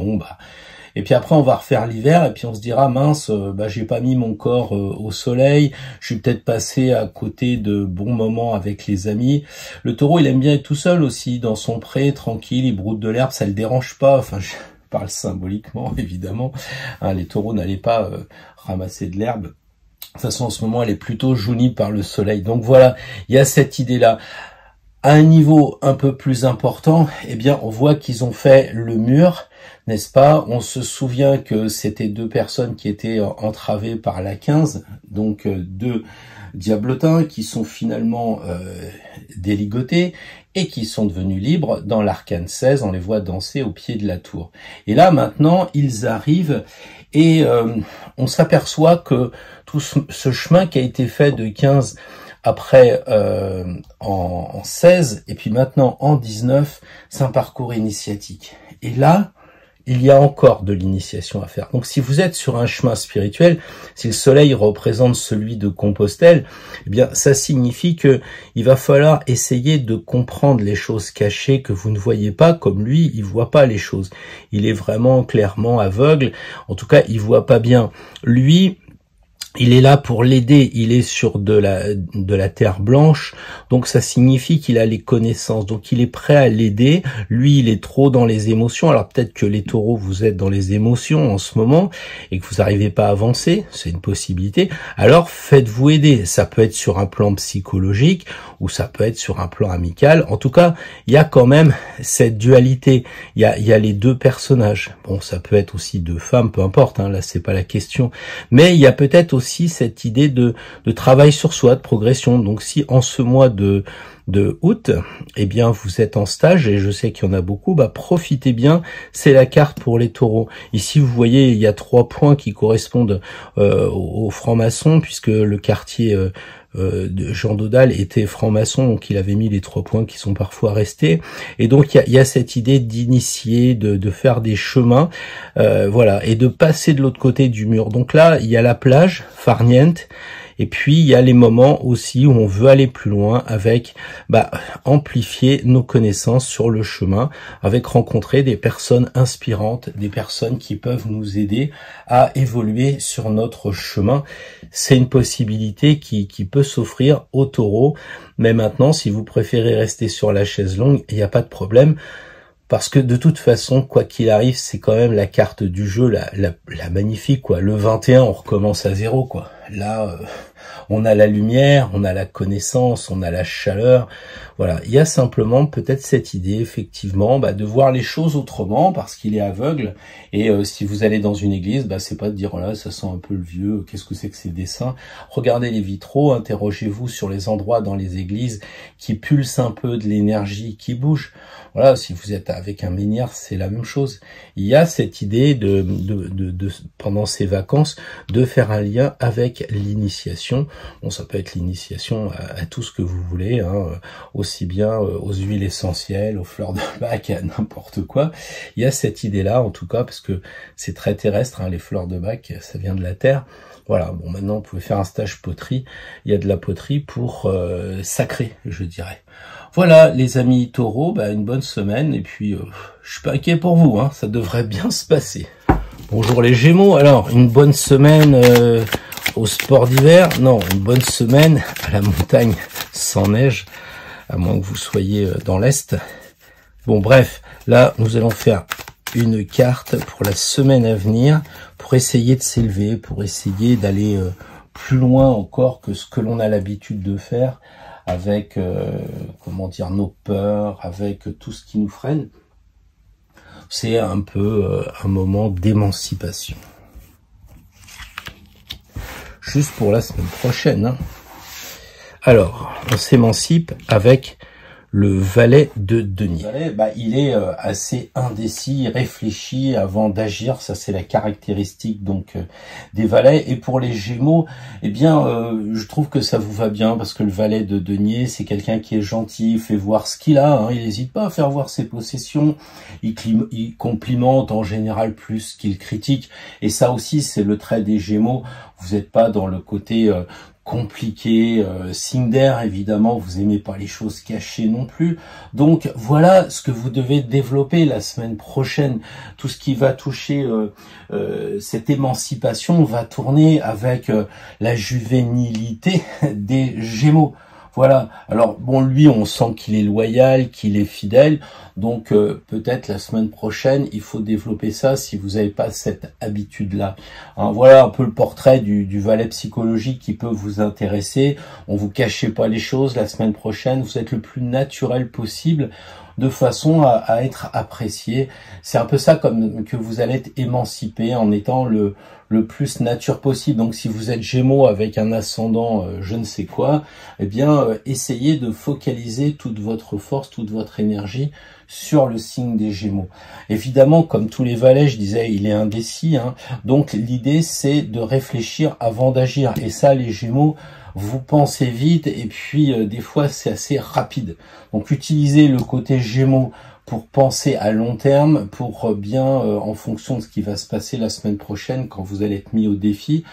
et puis après on va refaire l'hiver et puis on se dira mince, j'ai pas mis mon corps au soleil, je suis peut-être passé à côté de bons moments avec les amis. Le taureau il aime bien être tout seul aussi dans son pré, tranquille, il broute de l'herbe, ça le dérange pas. Enfin, je parle symboliquement évidemment. Hein, les taureaux n'allaient pas ramasser de l'herbe. De toute façon en ce moment elle est plutôt jaunie par le soleil. Donc voilà, il y a cette idée là. À un niveau un peu plus important, eh bien, on voit qu'ils ont fait le mur, n'est-ce pas? On se souvient que c'était deux personnes qui étaient entravées par la 15, donc deux diablotins qui sont finalement déligotés et qui sont devenus libres dans l'arcane 16. On les voit danser au pied de la tour. Et là, maintenant, ils arrivent et on s'aperçoit que tout ce chemin qui a été fait de 15 après en 16 et puis maintenant en 19, c'est un parcours initiatique. Et là, il y a encore de l'initiation à faire. Donc si vous êtes sur un chemin spirituel, si le soleil représente celui de Compostelle, eh bien ça signifie que il va falloir essayer de comprendre les choses cachées que vous ne voyez pas, comme lui, il voit pas les choses. Il est vraiment clairement aveugle. En tout cas, il voit pas bien. Lui, il est là pour l'aider, il est sur de la terre blanche, donc ça signifie qu'il a les connaissances, donc il est prêt à l'aider. Lui, il est trop dans les émotions. Alors peut-être que les taureaux, vous êtes dans les émotions en ce moment et que vous n'arrivez pas à avancer, c'est une possibilité. Alors faites-vous aider, ça peut être sur un plan psychologique ou ça peut être sur un plan amical. En tout cas, il y a quand même cette dualité, il y a les deux personnages. Bon, ça peut être aussi deux femmes, peu importe, hein, là c'est pas la question, mais il y a peut-être aussi cette idée de travail sur soi, de progression. Donc si en ce mois de août, eh bien vous êtes en stage, et je sais qu'il y en a beaucoup, bah profitez bien, c'est la carte pour les taureaux. Ici vous voyez, il y a 3 points qui correspondent aux francs-maçons, puisque le quartier de Jean Dodal était franc-maçon, donc il avait mis les 3 points qui sont parfois restés. Et donc il y a cette idée d'initier, de faire des chemins, voilà, et de passer de l'autre côté du mur. Donc là, il y a la plage, farniente. Et puis, il y a les moments aussi où on veut aller plus loin avec amplifier nos connaissances sur le chemin, avec rencontrer des personnes inspirantes, des personnes qui peuvent nous aider à évoluer sur notre chemin. C'est une possibilité qui peut s'offrir aux taureaux. Mais maintenant, si vous préférez rester sur la chaise longue, il n'y a pas de problème. Parce que de toute façon, quoi qu'il arrive, c'est quand même la carte du jeu, la magnifique, quoi. Le 21, on recommence à zéro, quoi. Là, on a la lumière, on a la connaissance, on a la chaleur. Voilà, il y a simplement peut-être cette idée, effectivement, de voir les choses autrement, parce qu'il est aveugle. Et si vous allez dans une église, c'est pas de dire, oh là, ça sent un peu le vieux, qu'est-ce que c'est que ces dessins? Regardez les vitraux, interrogez-vous sur les endroits dans les églises qui pulsent un peu de l'énergie, qui bouge. Voilà, si vous êtes avec un menhir, c'est la même chose. Il y a cette idée de pendant ces vacances, de faire un lien avec l'initiation. Bon, ça peut être l'initiation à tout ce que vous voulez, hein, aussi bien aux huiles essentielles, aux fleurs de bac, à n'importe quoi. Il y a cette idée-là, en tout cas, parce que c'est très terrestre, hein, les fleurs de bac, ça vient de la terre. Voilà, bon, maintenant, vous pouvez faire un stage poterie. Il y a de la poterie pour sacrer, je dirais. Voilà, les amis taureaux, une bonne semaine. Et puis, je suis pas inquiet pour vous, hein, ça devrait bien se passer. Bonjour les Gémeaux. Alors, une bonne semaine au sport d'hiver. Non, une bonne semaine à la montagne sans neige, à moins que vous soyez dans l'Est. Bon, bref, là, nous allons faire une carte pour la semaine à venir, pour essayer de s'élever, pour essayer d'aller plus loin encore que ce que l'on a l'habitude de faire, avec, nos peurs, avec tout ce qui nous freine. C'est un peu un moment d'émancipation. Juste pour la semaine prochaine, hein. Alors, on s'émancipe avec le valet de denier. Le valet, il est assez indécis, réfléchi avant d'agir. Ça, c'est la caractéristique donc des valets. Et pour les Gémeaux, je trouve que ça vous va bien parce que le valet de denier, c'est quelqu'un qui est gentil, fait voir ce qu'il a. Hein, il n'hésite pas à faire voir ses possessions. Il complimente en général plus qu'il critique. Et ça aussi, c'est le trait des Gémeaux. Vous n'êtes pas dans le côté compliqué, signe d'air, évidemment, vous aimez pas les choses cachées non plus. Donc voilà ce que vous devez développer la semaine prochaine. Tout ce qui va toucher cette émancipation va tourner avec la juvénilité des Gémeaux. Voilà. Alors bon, lui, on sent qu'il est loyal, qu'il est fidèle. Donc peut-être la semaine prochaine, il faut développer ça si vous n'avez pas cette habitude-là. Hein, voilà un peu le portrait du valet psychologique qui peut vous intéresser. On vous cachez pas les choses. La semaine prochaine, vous êtes le plus naturel possible, de façon à être apprécié. C'est un peu ça comme que vous allez être émancipé en étant le plus nature possible. Donc si vous êtes Gémeaux avec un ascendant je ne sais quoi, eh bien essayez de focaliser toute votre force, toute votre énergie sur le signe des Gémeaux. Évidemment, comme tous les valets, je disais, il est indécis, hein, donc l'idée c'est de réfléchir avant d'agir. Et ça, les Gémeaux, vous pensez vite et puis des fois c'est assez rapide. Donc utilisez le côté Gémeaux pour penser à long terme, pour bien, en fonction de ce qui va se passer la semaine prochaine, quand vous allez être mis au défi,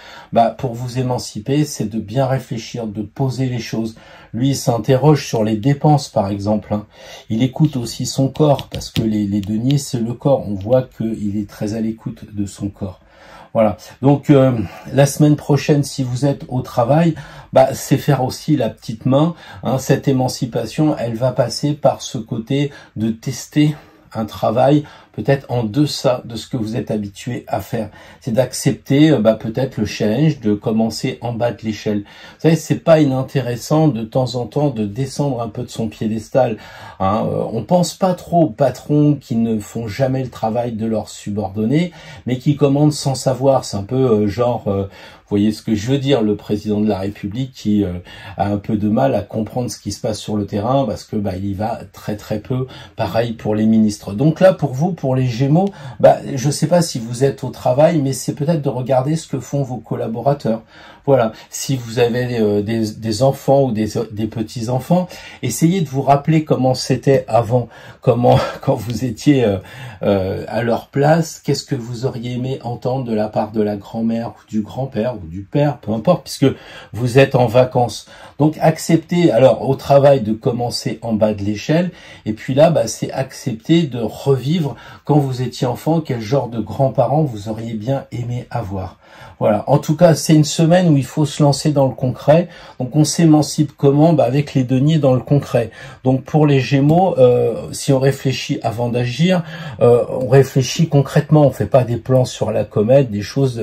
pour vous émanciper, c'est de bien réfléchir, de poser les choses. Lui, il s'interroge sur les dépenses, par exemple. Hein. Il écoute aussi son corps, parce que les deniers, c'est le corps. On voit qu'il est très à l'écoute de son corps. Voilà. Donc la semaine prochaine, si vous êtes au travail, c'est faire aussi la petite main. Hein. Cette émancipation, elle va passer par ce côté de tester un travail peut-être en deçà de ce que vous êtes habitué à faire. C'est d'accepter peut-être le challenge, de commencer en bas de l'échelle. Vous savez, c'est pas inintéressant de temps en temps de descendre un peu de son piédestal. Hein. On pense pas trop aux patrons qui ne font jamais le travail de leurs subordonnés, mais qui commandent sans savoir. C'est un peu vous voyez ce que je veux dire, le président de la République qui a un peu de mal à comprendre ce qui se passe sur le terrain parce que il y va très très peu. Pareil pour les ministres. Donc là, pour vous, pour les Gémeaux, je sais pas si vous êtes au travail, mais c'est peut-être de regarder ce que font vos collaborateurs. Voilà. Si vous avez des enfants ou des petits-enfants, essayez de vous rappeler comment c'était avant, quand vous étiez à leur place, qu'est-ce que vous auriez aimé entendre de la part de la grand-mère ou du grand-père ou du père, peu importe, puisque vous êtes en vacances. Donc acceptez alors au travail de commencer en bas de l'échelle, et puis là, c'est accepter de revivre quand vous étiez enfant, quel genre de grands-parents vous auriez bien aimé avoir. Voilà. En tout cas, c'est une semaine où il faut se lancer dans le concret. Donc, on s'émancipe comment? Avec les deniers dans le concret. Donc, pour les Gémeaux, si on réfléchit avant d'agir, on réfléchit concrètement. On fait pas des plans sur la comète, des choses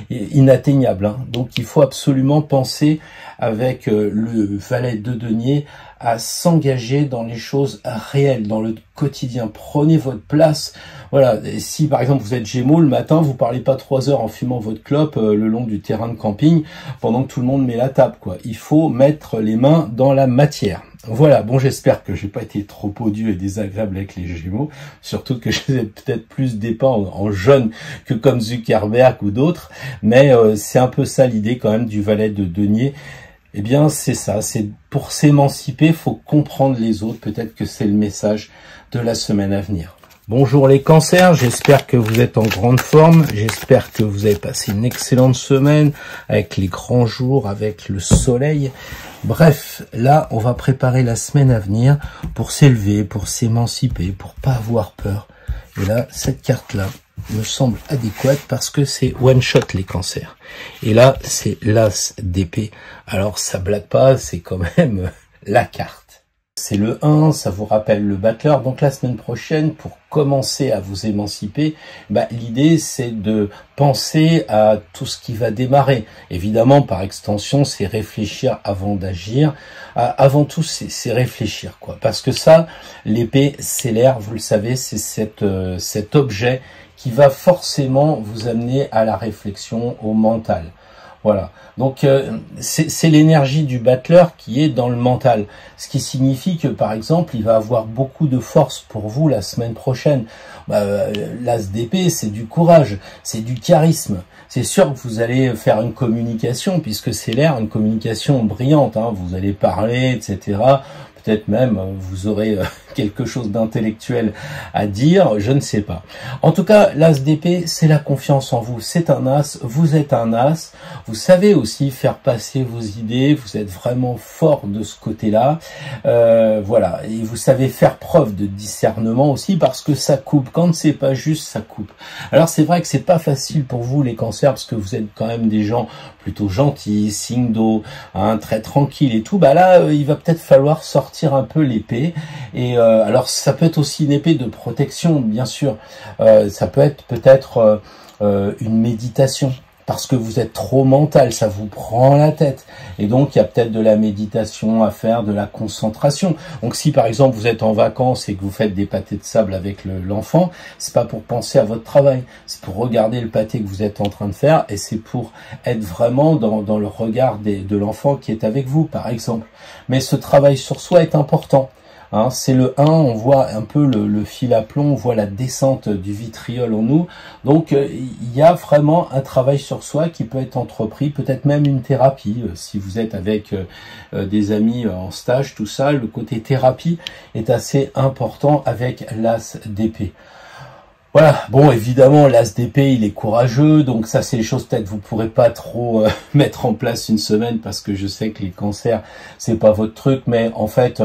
inatteignables. Hein. Donc, il faut absolument penser avec le valet de denier à s'engager dans les choses réelles, dans le quotidien. Prenez votre place. Voilà. Et si par exemple vous êtes Gémeaux, le matin, vous parlez pas 3 heures en fumant votre clope le long du terrain de camping pendant que tout le monde met la table, quoi. Il faut mettre les mains dans la matière. Voilà, bon, j'espère que j'ai pas été trop odieux et désagréable avec les Gémeaux, surtout que je les ai peut-être plus dépeints en jaune que comme Zuckerberg ou d'autres, mais c'est un peu ça l'idée quand même du valet de denier. Eh bien, c'est ça, c'est pour s'émanciper, faut comprendre les autres. Peut-être que c'est le message de la semaine à venir. Bonjour les cancers, j'espère que vous êtes en grande forme, j'espère que vous avez passé une excellente semaine avec les grands jours, avec le soleil. Bref, là, on va préparer la semaine à venir pour s'élever, pour s'émanciper, pour pas avoir peur. Et là, cette carte-là me semble adéquate parce que c'est one shot les cancers. Et là, c'est l'as d'épée. Alors, ça blague pas, c'est quand même la carte. C'est le 1, ça vous rappelle le battleur. Donc la semaine prochaine, pour commencer à vous émanciper, l'idée c'est de penser à tout ce qui va démarrer. Évidemment, par extension, c'est réfléchir avant d'agir. Avant tout, c'est réfléchir, quoi. Parce que ça, l'épée, c'est l'air, vous le savez, c'est cet objet qui va forcément vous amener à la réflexion, au mental. Voilà. Donc c'est l'énergie du battleur qui est dans le mental. Ce qui signifie que par exemple, il va avoir beaucoup de force pour vous la semaine prochaine. L'as d'épée, c'est du courage, c'est du charisme. C'est sûr que vous allez faire une communication, puisque c'est l'air, une communication brillante. Hein. Vous allez parler, etc. peut-être même vous aurez quelque chose d'intellectuel à dire, je ne sais pas. En tout cas, l'as d'épée, c'est la confiance en vous. C'est un as, vous êtes un as. Vous savez aussi faire passer vos idées, vous êtes vraiment fort de ce côté-là. Voilà, et vous savez faire preuve de discernement aussi parce que ça coupe. Quand c'est pas juste, ça coupe. Alors c'est vrai que c'est pas facile pour vous les cancers parce que vous êtes quand même des gens plutôt gentils, signe d'eau, hein, très tranquille et tout. Bah là, il va peut-être falloir sortir un peu l'épée. Et alors ça peut être aussi une épée de protection, bien sûr. Ça peut être peut-être une méditation. Parce que vous êtes trop mental, ça vous prend la tête. Et donc, il y a peut-être de la méditation à faire, de la concentration. Donc, si par exemple, vous êtes en vacances et que vous faites des pâtés de sable avec l'enfant, c'est pas pour penser à votre travail. C'est pour regarder le pâté que vous êtes en train de faire et c'est pour être vraiment dans le regard de l'enfant qui est avec vous, par exemple. Mais ce travail sur soi est important. Hein, c'est le 1, on voit un peu le fil à plomb, on voit la descente du vitriol en nous. Donc il y a vraiment un travail sur soi qui peut être entrepris, peut-être même une thérapie. Si vous êtes avec des amis en stage, tout ça, le côté thérapie est assez important avec l'as d'épée. Voilà, bon évidemment l'as d'épée il est courageux, donc ça c'est les choses peut-être vous pourrez pas trop mettre en place une semaine parce que je sais que les cancers c'est pas votre truc, mais en fait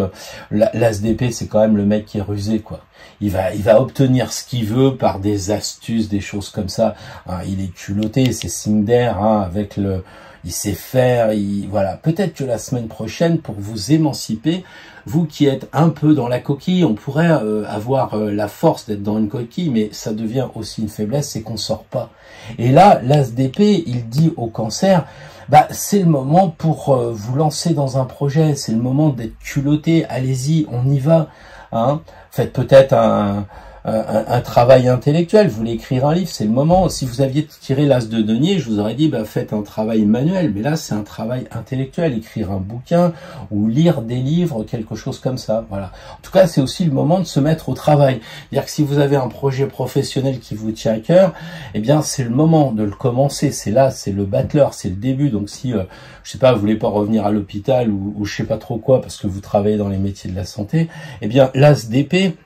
l'as d'épée c'est quand même le mec qui est rusé quoi. Il va obtenir ce qu'il veut par des astuces, des choses comme ça. Hein, il est culotté, c'est signe d'air, hein, avec il sait faire, voilà. Peut-être que la semaine prochaine, pour vous émanciper, vous qui êtes un peu dans la coquille, on pourrait avoir la force d'être dans une coquille, mais ça devient aussi une faiblesse, c'est qu'on sort pas. Et là, l'as d'épée, il dit au cancer, bah c'est le moment pour vous lancer dans un projet, c'est le moment d'être culotté, allez-y, on y va. Hein. Faites peut-être un travail intellectuel, vous voulez écrire un livre, c'est le moment. Si vous aviez tiré l'as de denier, je vous aurais dit bah faites un travail manuel, mais là c'est un travail intellectuel, écrire un bouquin ou lire des livres, quelque chose comme ça. Voilà. En tout cas, c'est aussi le moment de se mettre au travail. C'est-à-dire que si vous avez un projet professionnel qui vous tient à cœur, eh bien c'est le moment de le commencer. C'est là, c'est le battleur, c'est le début. Donc si je sais pas, vous voulez pas revenir à l'hôpital ou je sais pas trop quoi parce que vous travaillez dans les métiers de la santé, eh bien l'as d'épée,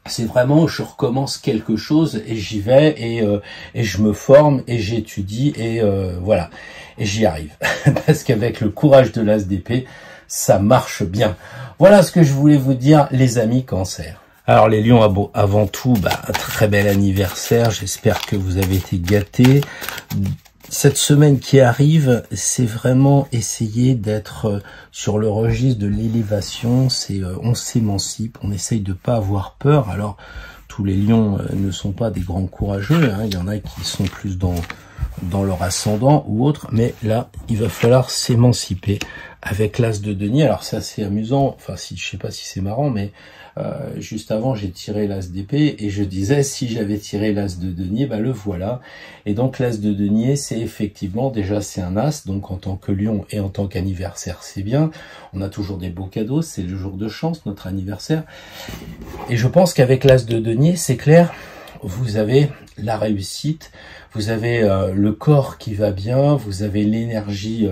c'est vraiment je recommence quelque chose et j'y vais et je me forme et j'étudie et voilà et j'y arrive parce qu'avec le courage de l'as d'épée ça marche bien. Voilà ce que je voulais vous dire les amis cancer. Alors les lions, avant tout, un très bel anniversaire, j'espère que vous avez été gâtés. Cette semaine qui arrive, c'est vraiment essayer d'être sur le registre de l'élévation, c'est on s'émancipe, on essaye de pas avoir peur. Alors tous les lions ne sont pas des grands courageux, hein. Il y en a qui sont plus dans leur ascendant ou autre, mais là il va falloir s'émanciper avec l'as de denier. Alors c'est assez amusant, enfin si je sais pas si c'est marrant, mais juste avant j'ai tiré l'as d'épée et je disais si j'avais tiré l'as de denier, le voilà. Et donc l'as de denier c'est effectivement déjà c'est un as, donc en tant que lion et en tant qu'anniversaire c'est bien. On a toujours des beaux cadeaux, c'est le jour de chance, notre anniversaire. Et je pense qu'avec l'as de denier c'est clair, vous avez la réussite, vous avez le corps qui va bien, vous avez l'énergie,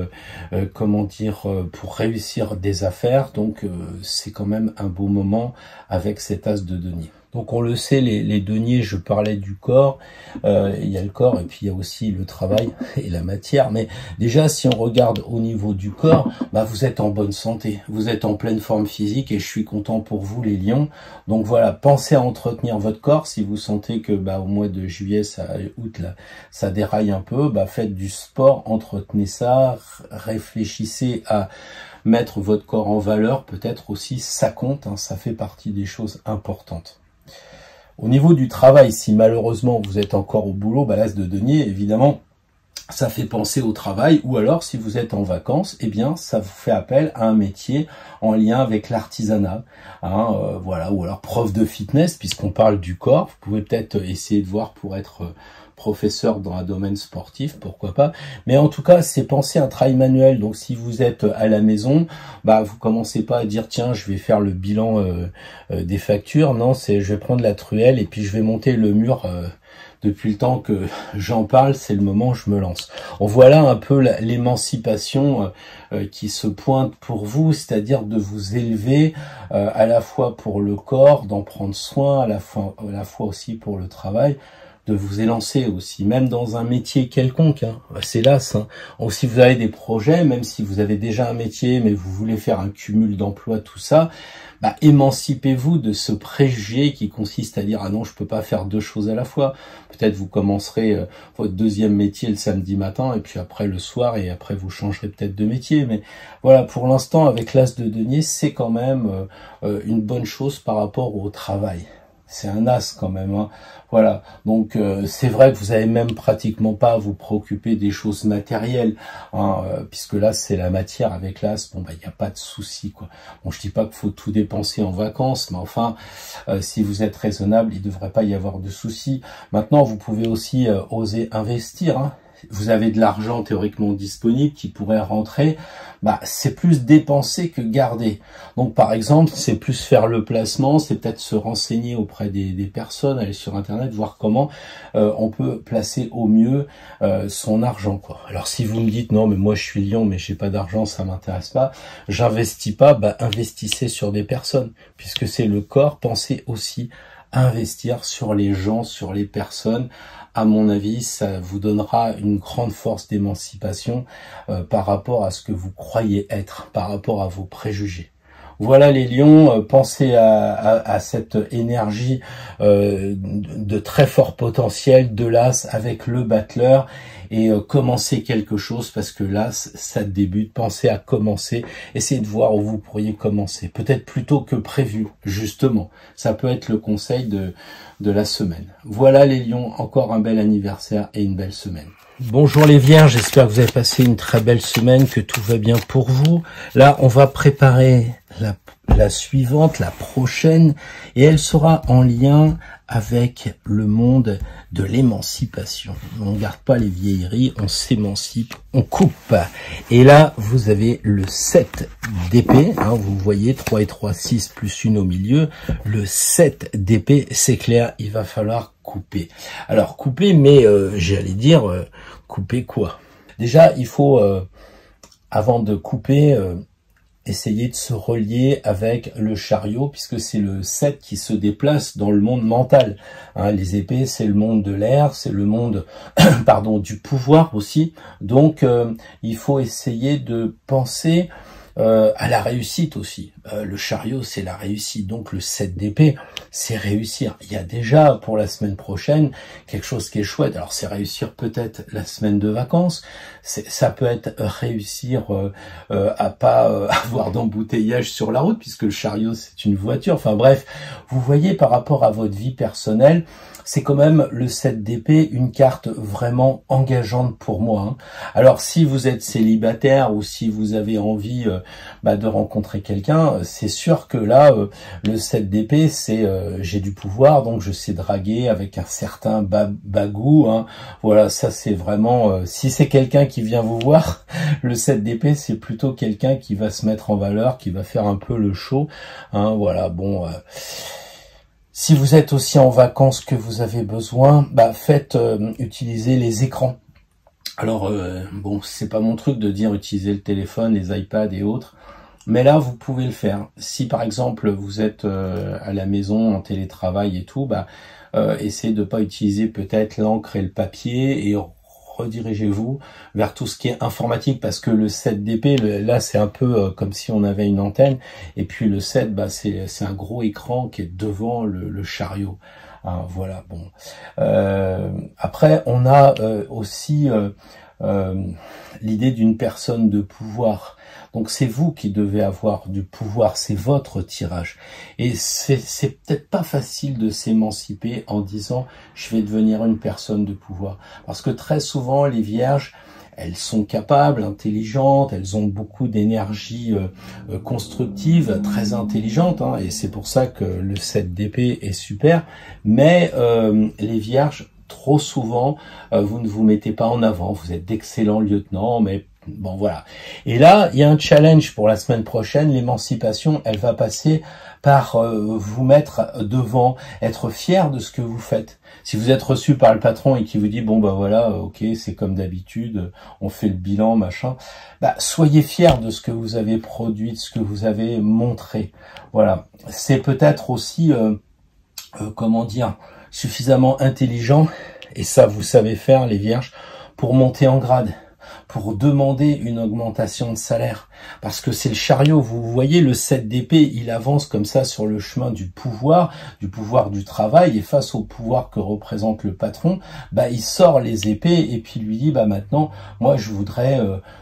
pour réussir des affaires. Donc c'est quand même un beau moment avec cet as de denier. Donc on le sait, les deniers, je parlais du corps, il y a le corps et puis il y a aussi le travail et la matière. Mais déjà, si on regarde au niveau du corps, vous êtes en bonne santé, vous êtes en pleine forme physique et je suis content pour vous les lions. Donc voilà, pensez à entretenir votre corps. Si vous sentez que au mois de juillet, août, là, ça déraille un peu, faites du sport, entretenez ça, réfléchissez à mettre votre corps en valeur, peut-être aussi, ça compte, hein, ça fait partie des choses importantes. Au niveau du travail, si malheureusement vous êtes encore au boulot, l'as de denier, évidemment, ça fait penser au travail. Ou alors, si vous êtes en vacances, eh bien, ça vous fait appel à un métier en lien avec l'artisanat. Hein, voilà, ou alors prof de fitness, puisqu'on parle du corps. Vous pouvez peut-être essayer de voir pour être professeur dans un domaine sportif, pourquoi pas. Mais en tout cas, c'est penser à un travail manuel. Donc, si vous êtes à la maison, vous commencez pas à dire tiens, je vais faire le bilan des factures. Non, c'est je vais prendre la truelle et puis je vais monter le mur depuis le temps que j'en parle, c'est le moment où je me lance. On voit là un peu l'émancipation qui se pointe pour vous, c'est-à-dire de vous élever à la fois pour le corps, d'en prendre soin, à la fois aussi pour le travail, de vous élancer aussi, même dans un métier quelconque, hein. C'est las. Hein. Donc, si vous avez des projets, même si vous avez déjà un métier, mais vous voulez faire un cumul d'emplois, tout ça, bah, émancipez-vous de ce préjugé qui consiste à dire « Ah non, je peux pas faire deux choses à la fois ». Peut-être vous commencerez votre deuxième métier le samedi matin, et puis après le soir, et après vous changerez peut-être de métier. Mais voilà, pour l'instant, avec l'as de denier, c'est quand même une bonne chose par rapport au travail. C'est un as quand même, hein. Voilà, donc c'est vrai que vous avez même pratiquement pas à vous préoccuper des choses matérielles, hein, puisque là c'est la matière avec l'as. Bon, bah il n'y a pas de souci, quoi. Bon, je dis pas qu'il faut tout dépenser en vacances, mais enfin, si vous êtes raisonnable, il devrait pas y avoir de souci. Maintenant, vous pouvez aussi oser investir, hein. Vous avez de l'argent théoriquement disponible qui pourrait rentrer, bah c'est plus dépenser que garder. Donc par exemple, c'est plus faire le placement, c'est peut-être se renseigner auprès des personnes, aller sur internet, voir comment on peut placer au mieux son argent, quoi. Alors si vous me dites non mais moi je suis lion mais j'ai pas d'argent, ça m'intéresse pas, j'investis pas, bah investissez sur des personnes, puisque c'est le corps. Pensez aussi à investir sur les gens, sur les personnes. À mon avis, ça vous donnera une grande force d'émancipation par rapport à ce que vous croyez être, par rapport à vos préjugés. Voilà les lions, pensez à cette énergie de très fort potentiel de l'as avec le battleur, et commencez quelque chose, parce que l'as, ça débute. Pensez à commencer, essayez de voir où vous pourriez commencer, peut-être plus tôt que prévu, justement. Ça peut être le conseil de la semaine. Voilà les lions, encore un bel anniversaire et une belle semaine. Bonjour les vierges, j'espère que vous avez passé une très belle semaine, que tout va bien pour vous. Là, on va préparer la suivante, la prochaine, et elle sera en lien avec le monde de l'émancipation. On ne garde pas les vieilleries, on s'émancipe, on coupe. Et là, vous avez le 7 d'épée, hein, vous voyez 3 et 3, 6 plus 1 au milieu. Le 7 d'épée, c'est clair, il va falloir couper. Alors couper, mais j'allais dire couper quoi? Déjà, il faut, avant de couper, essayer de se relier avec le chariot, puisque c'est le 7 qui se déplace dans le monde mental. Hein, les épées, c'est le monde de l'air, c'est le monde pardon, du pouvoir aussi. Donc, il faut essayer de penser à la réussite aussi. Le chariot, c'est la réussite. Donc le 7 d'épée, c'est réussir. Il y a déjà pour la semaine prochaine quelque chose qui est chouette. Alors c'est réussir peut-être la semaine de vacances. Ça peut être réussir à pas avoir d'embouteillage sur la route, puisque le chariot, c'est une voiture. Enfin bref, vous voyez, par rapport à votre vie personnelle, c'est quand même le 7 d'épée, une carte vraiment engageante pour moi, hein. Alors si vous êtes célibataire, ou si vous avez envie de rencontrer quelqu'un, c'est sûr que là, le 7 d'épée, c'est j'ai du pouvoir, donc je sais draguer avec un certain bagou, hein. Voilà, ça c'est vraiment, si c'est quelqu'un qui vient vous voir, le 7 d'épée, c'est plutôt quelqu'un qui va se mettre en valeur, qui va faire un peu le show, hein. Voilà, bon... Si vous êtes aussi en vacances, que vous avez besoin, faites utiliser les écrans. Alors, bon, c'est pas mon truc de dire utiliser le téléphone, les iPads et autres, mais là, vous pouvez le faire. Si, par exemple, vous êtes à la maison, en télétravail et tout, essayez de pas utiliser peut-être l'encre et le papier, et redirigez-vous vers tout ce qui est informatique, parce que le 7 d'épée, là, c'est un peu comme si on avait une antenne, et puis le 7, c'est un gros écran qui est devant le chariot. Hein, voilà, bon. Après, on a aussi l'idée d'une personne de pouvoir. Donc c'est vous qui devez avoir du pouvoir, c'est votre tirage. Et c'est peut-être pas facile de s'émanciper en disant « je vais devenir une personne de pouvoir ». Parce que très souvent, les vierges, elles sont capables, intelligentes, elles ont beaucoup d'énergie constructive, très intelligente, hein, et c'est pour ça que le 7 d'épée est super. Mais les vierges, trop souvent, vous ne vous mettez pas en avant. Vous êtes d'excellents lieutenants, mais Bon, voilà. Et là, il y a un challenge pour la semaine prochaine. L'émancipation, elle va passer par vous mettre devant, être fier de ce que vous faites. Si vous êtes reçu par le patron et qui vous dit, bon, bah voilà, ok, c'est comme d'habitude, on fait le bilan, machin, bah, soyez fiers de ce que vous avez produit, de ce que vous avez montré. Voilà. C'est peut-être aussi, comment dire, suffisamment intelligent, et ça, vous savez faire, les vierges, pour monter en grade, pour demander une augmentation de salaire. Parce que c'est le chariot, vous voyez, le 7 d'épée, il avance comme ça sur le chemin du pouvoir du travail, et face au pouvoir que représente le patron, bah il sort les épées et puis lui dit, bah maintenant, moi je voudrais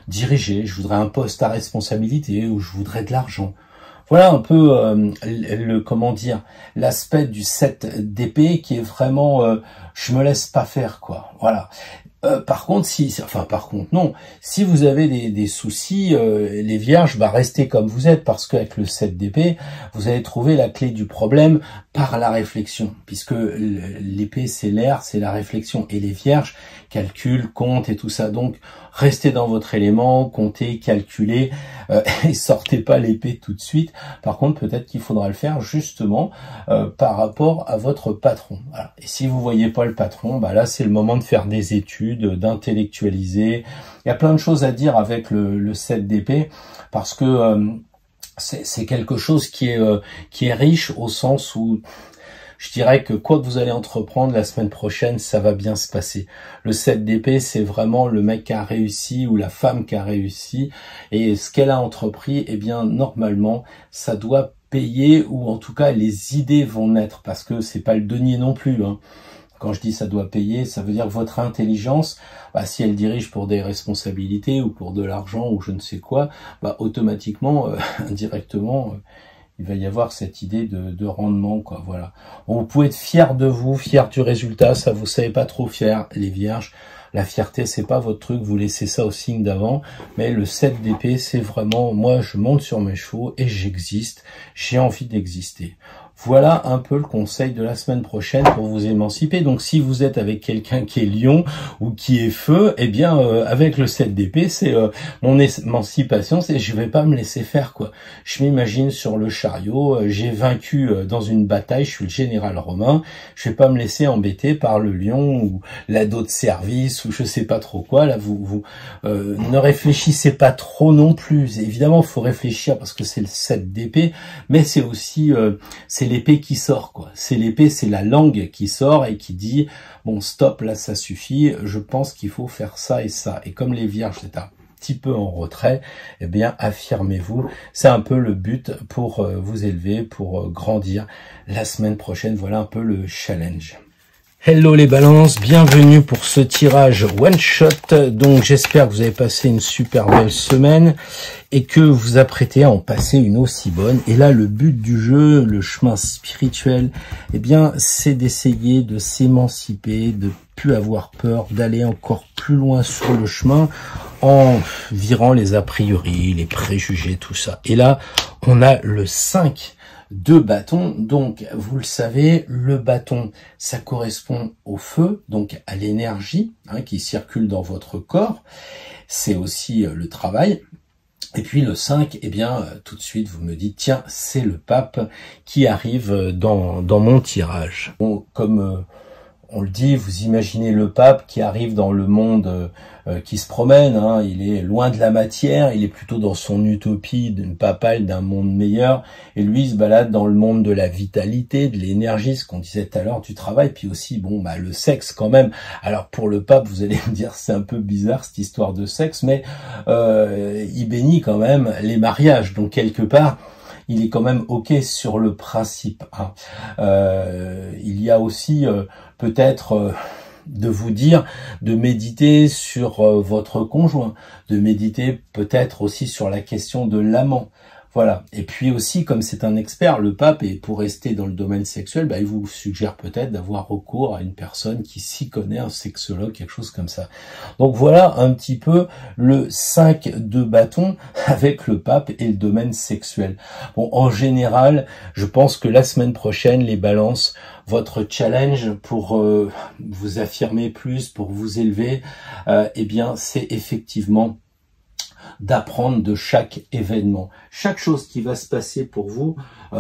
diriger, je voudrais un poste à responsabilité, ou je voudrais de l'argent. Voilà un peu comment dire, l'aspect du 7 d'épée qui est vraiment je me laisse pas faire, quoi. Voilà. Par contre, non. Si vous avez des soucis, les vierges, bah restez comme vous êtes, parce qu'avec le 7 d'épée, vous allez trouver la clé du problème par la réflexion, puisque l'épée c'est l'air, c'est la réflexion, et les vierges calculent, comptent et tout ça. Donc restez dans votre élément, comptez, calculez, et sortez pas l'épée tout de suite. Par contre, peut-être qu'il faudra le faire justement par rapport à votre patron. Voilà. Et si vous voyez pas le patron, bah là c'est le moment de faire des études, d'intellectualiser. Il y a plein de choses à dire avec le 7 d'épée, parce que c'est quelque chose qui est riche, au sens où je dirais que quoi que vous allez entreprendre la semaine prochaine, ça va bien se passer. Le 7 d'épée, c'est vraiment le mec qui a réussi ou la femme qui a réussi, et ce qu'elle a entrepris, eh bien normalement, ça doit payer, ou en tout cas les idées vont naître, parce que c'est pas le denier non plus, hein. Quand je dis ça doit payer, ça veut dire que votre intelligence, bah, si elle dirige pour des responsabilités ou pour de l'argent ou je ne sais quoi, bah, automatiquement, indirectement, il va y avoir cette idée de rendement, quoi. Voilà. Bon, vous pouvez être fier de vous, fier du résultat. Ça, vous savez pas trop fier, les vierges. La fierté, c'est pas votre truc. Vous laissez ça au signe d'avant. Mais le 7 d'épée, c'est vraiment, moi, je monte sur mes chevaux et j'existe. J'ai envie d'exister. Voilà un peu le conseil de la semaine prochaine pour vous émanciper. Donc si vous êtes avec quelqu'un qui est lion ou qui est feu, eh bien avec le 7 d'épée, c'est mon émancipation, c'est je vais pas me laisser faire, quoi. Je m'imagine sur le chariot, j'ai vaincu dans une bataille, je suis le général romain, je vais pas me laisser embêter par le lion ou l'ado de service ou je sais pas trop quoi. Là vous ne réfléchissez pas trop non plus. Évidemment, il faut réfléchir parce que c'est le 7 d'épée, mais c'est aussi c'est l'épée qui sort, quoi. C'est l'épée, c'est la langue qui sort et qui dit bon stop, là ça suffit, je pense qu'il faut faire ça et ça. Et comme les vierges c'est un petit peu en retrait, eh bien affirmez-vous. C'est un peu le but pour vous élever, pour grandir la semaine prochaine. Voilà un peu le challenge. Hello les balances, bienvenue pour ce tirage one shot. Donc j'espère que vous avez passé une super belle semaine et que vous apprêtez à en passer une aussi bonne. Et là le but du jeu, le chemin spirituel, eh bien c'est d'essayer de s'émanciper, de plus avoir peur, d'aller encore plus loin sur le chemin en virant les a priori, les préjugés, tout ça. Et là on a le 5 de bâton. Donc vous le savez, le bâton ça correspond au feu, donc à l'énergie qui circule dans votre corps, c'est aussi le travail. Et puis le 5, eh bien tout de suite vous me dites tiens, c'est le pape qui arrive dans mon tirage. Bon, comme on le dit, vous imaginez le pape qui arrive dans le monde, qui se promène, il est loin de la matière, il est plutôt dans son utopie d'une papale, d'un monde meilleur, et lui il se balade dans le monde de la vitalité, de l'énergie, ce qu'on disait tout à l'heure, du travail, puis aussi le sexe quand même. Alors pour le pape, vous allez me dire c'est un peu bizarre cette histoire de sexe, mais il bénit quand même les mariages, donc quelque part il est quand même ok sur le principe. Il y a aussi peut-être de vous dire de méditer sur votre conjoint, de méditer peut-être aussi sur la question de l'amant. Voilà. Et puis aussi, comme c'est un expert, le pape, et pour rester dans le domaine sexuel, il vous suggère peut-être d'avoir recours à une personne qui s'y connaît, un sexologue, quelque chose comme ça. Donc voilà un petit peu le 5 de bâton avec le pape et le domaine sexuel. Bon, en général, je pense que la semaine prochaine, les balances, votre challenge pour vous affirmer plus, pour vous élever, eh bien, c'est effectivement d'apprendre de chaque événement. Chaque chose qui va se passer pour vous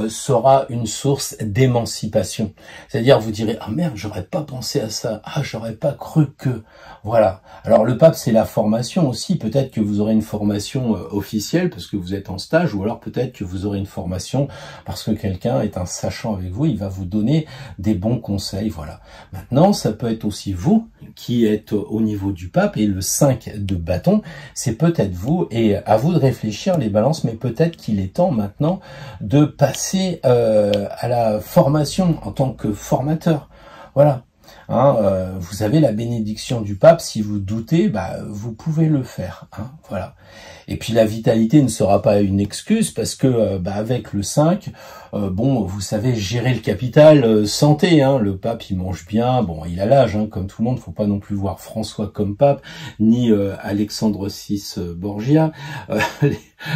sera une source d'émancipation. C'est-à-dire, vous direz, ah merde, j'aurais pas pensé à ça, ah j'aurais pas cru que... Voilà. Alors le pape, c'est la formation aussi. Peut-être que vous aurez une formation officielle parce que vous êtes en stage, ou alors peut-être que vous aurez une formation parce que quelqu'un est un sachant avec vous, il va vous donner des bons conseils. Voilà. Maintenant, ça peut être aussi vous qui êtes au niveau du pape, et le 5 de bâton, c'est peut-être vous, et à vous de réfléchir les balances, mais peut-être qu'il est temps maintenant de passer à la formation en tant que formateur. Voilà. Vous avez la bénédiction du pape, si vous doutez, vous pouvez le faire. Voilà. Et puis la vitalité ne sera pas une excuse, parce que avec le 5, vous savez gérer le capital, santé. Le pape, il mange bien, il a l'âge, comme tout le monde. Faut pas non plus voir François comme pape, ni Alexandre VI Borgia.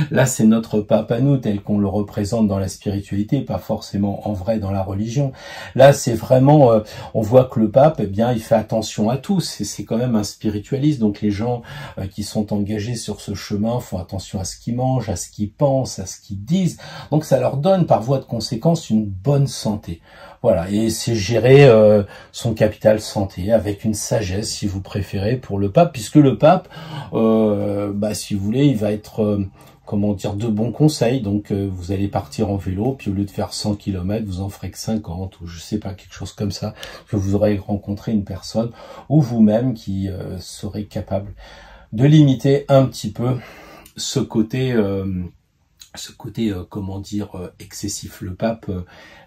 Là, c'est notre pape à nous, tel qu'on le représente dans la spiritualité, pas forcément en vrai dans la religion. Là, c'est vraiment, on voit que le pape, il fait attention à tous, et c'est quand même un spiritualiste. Donc les gens qui sont engagés sur ce chemin font attention à ce qu'ils mangent, à ce qu'ils pensent, à ce qu'ils disent. Donc ça leur donne par voie de conséquence une bonne santé. Voilà, et c'est gérer son capital santé avec une sagesse, si vous préférez, pour le pape, puisque le pape, si vous voulez, il va être... de bons conseils. Donc vous allez partir en vélo, puis au lieu de faire 100 km, vous en ferez que 50, ou je sais pas, quelque chose comme ça, que vous aurez rencontré une personne, ou vous-même qui serez capable de limiter un petit peu ce côté excessif. Le pape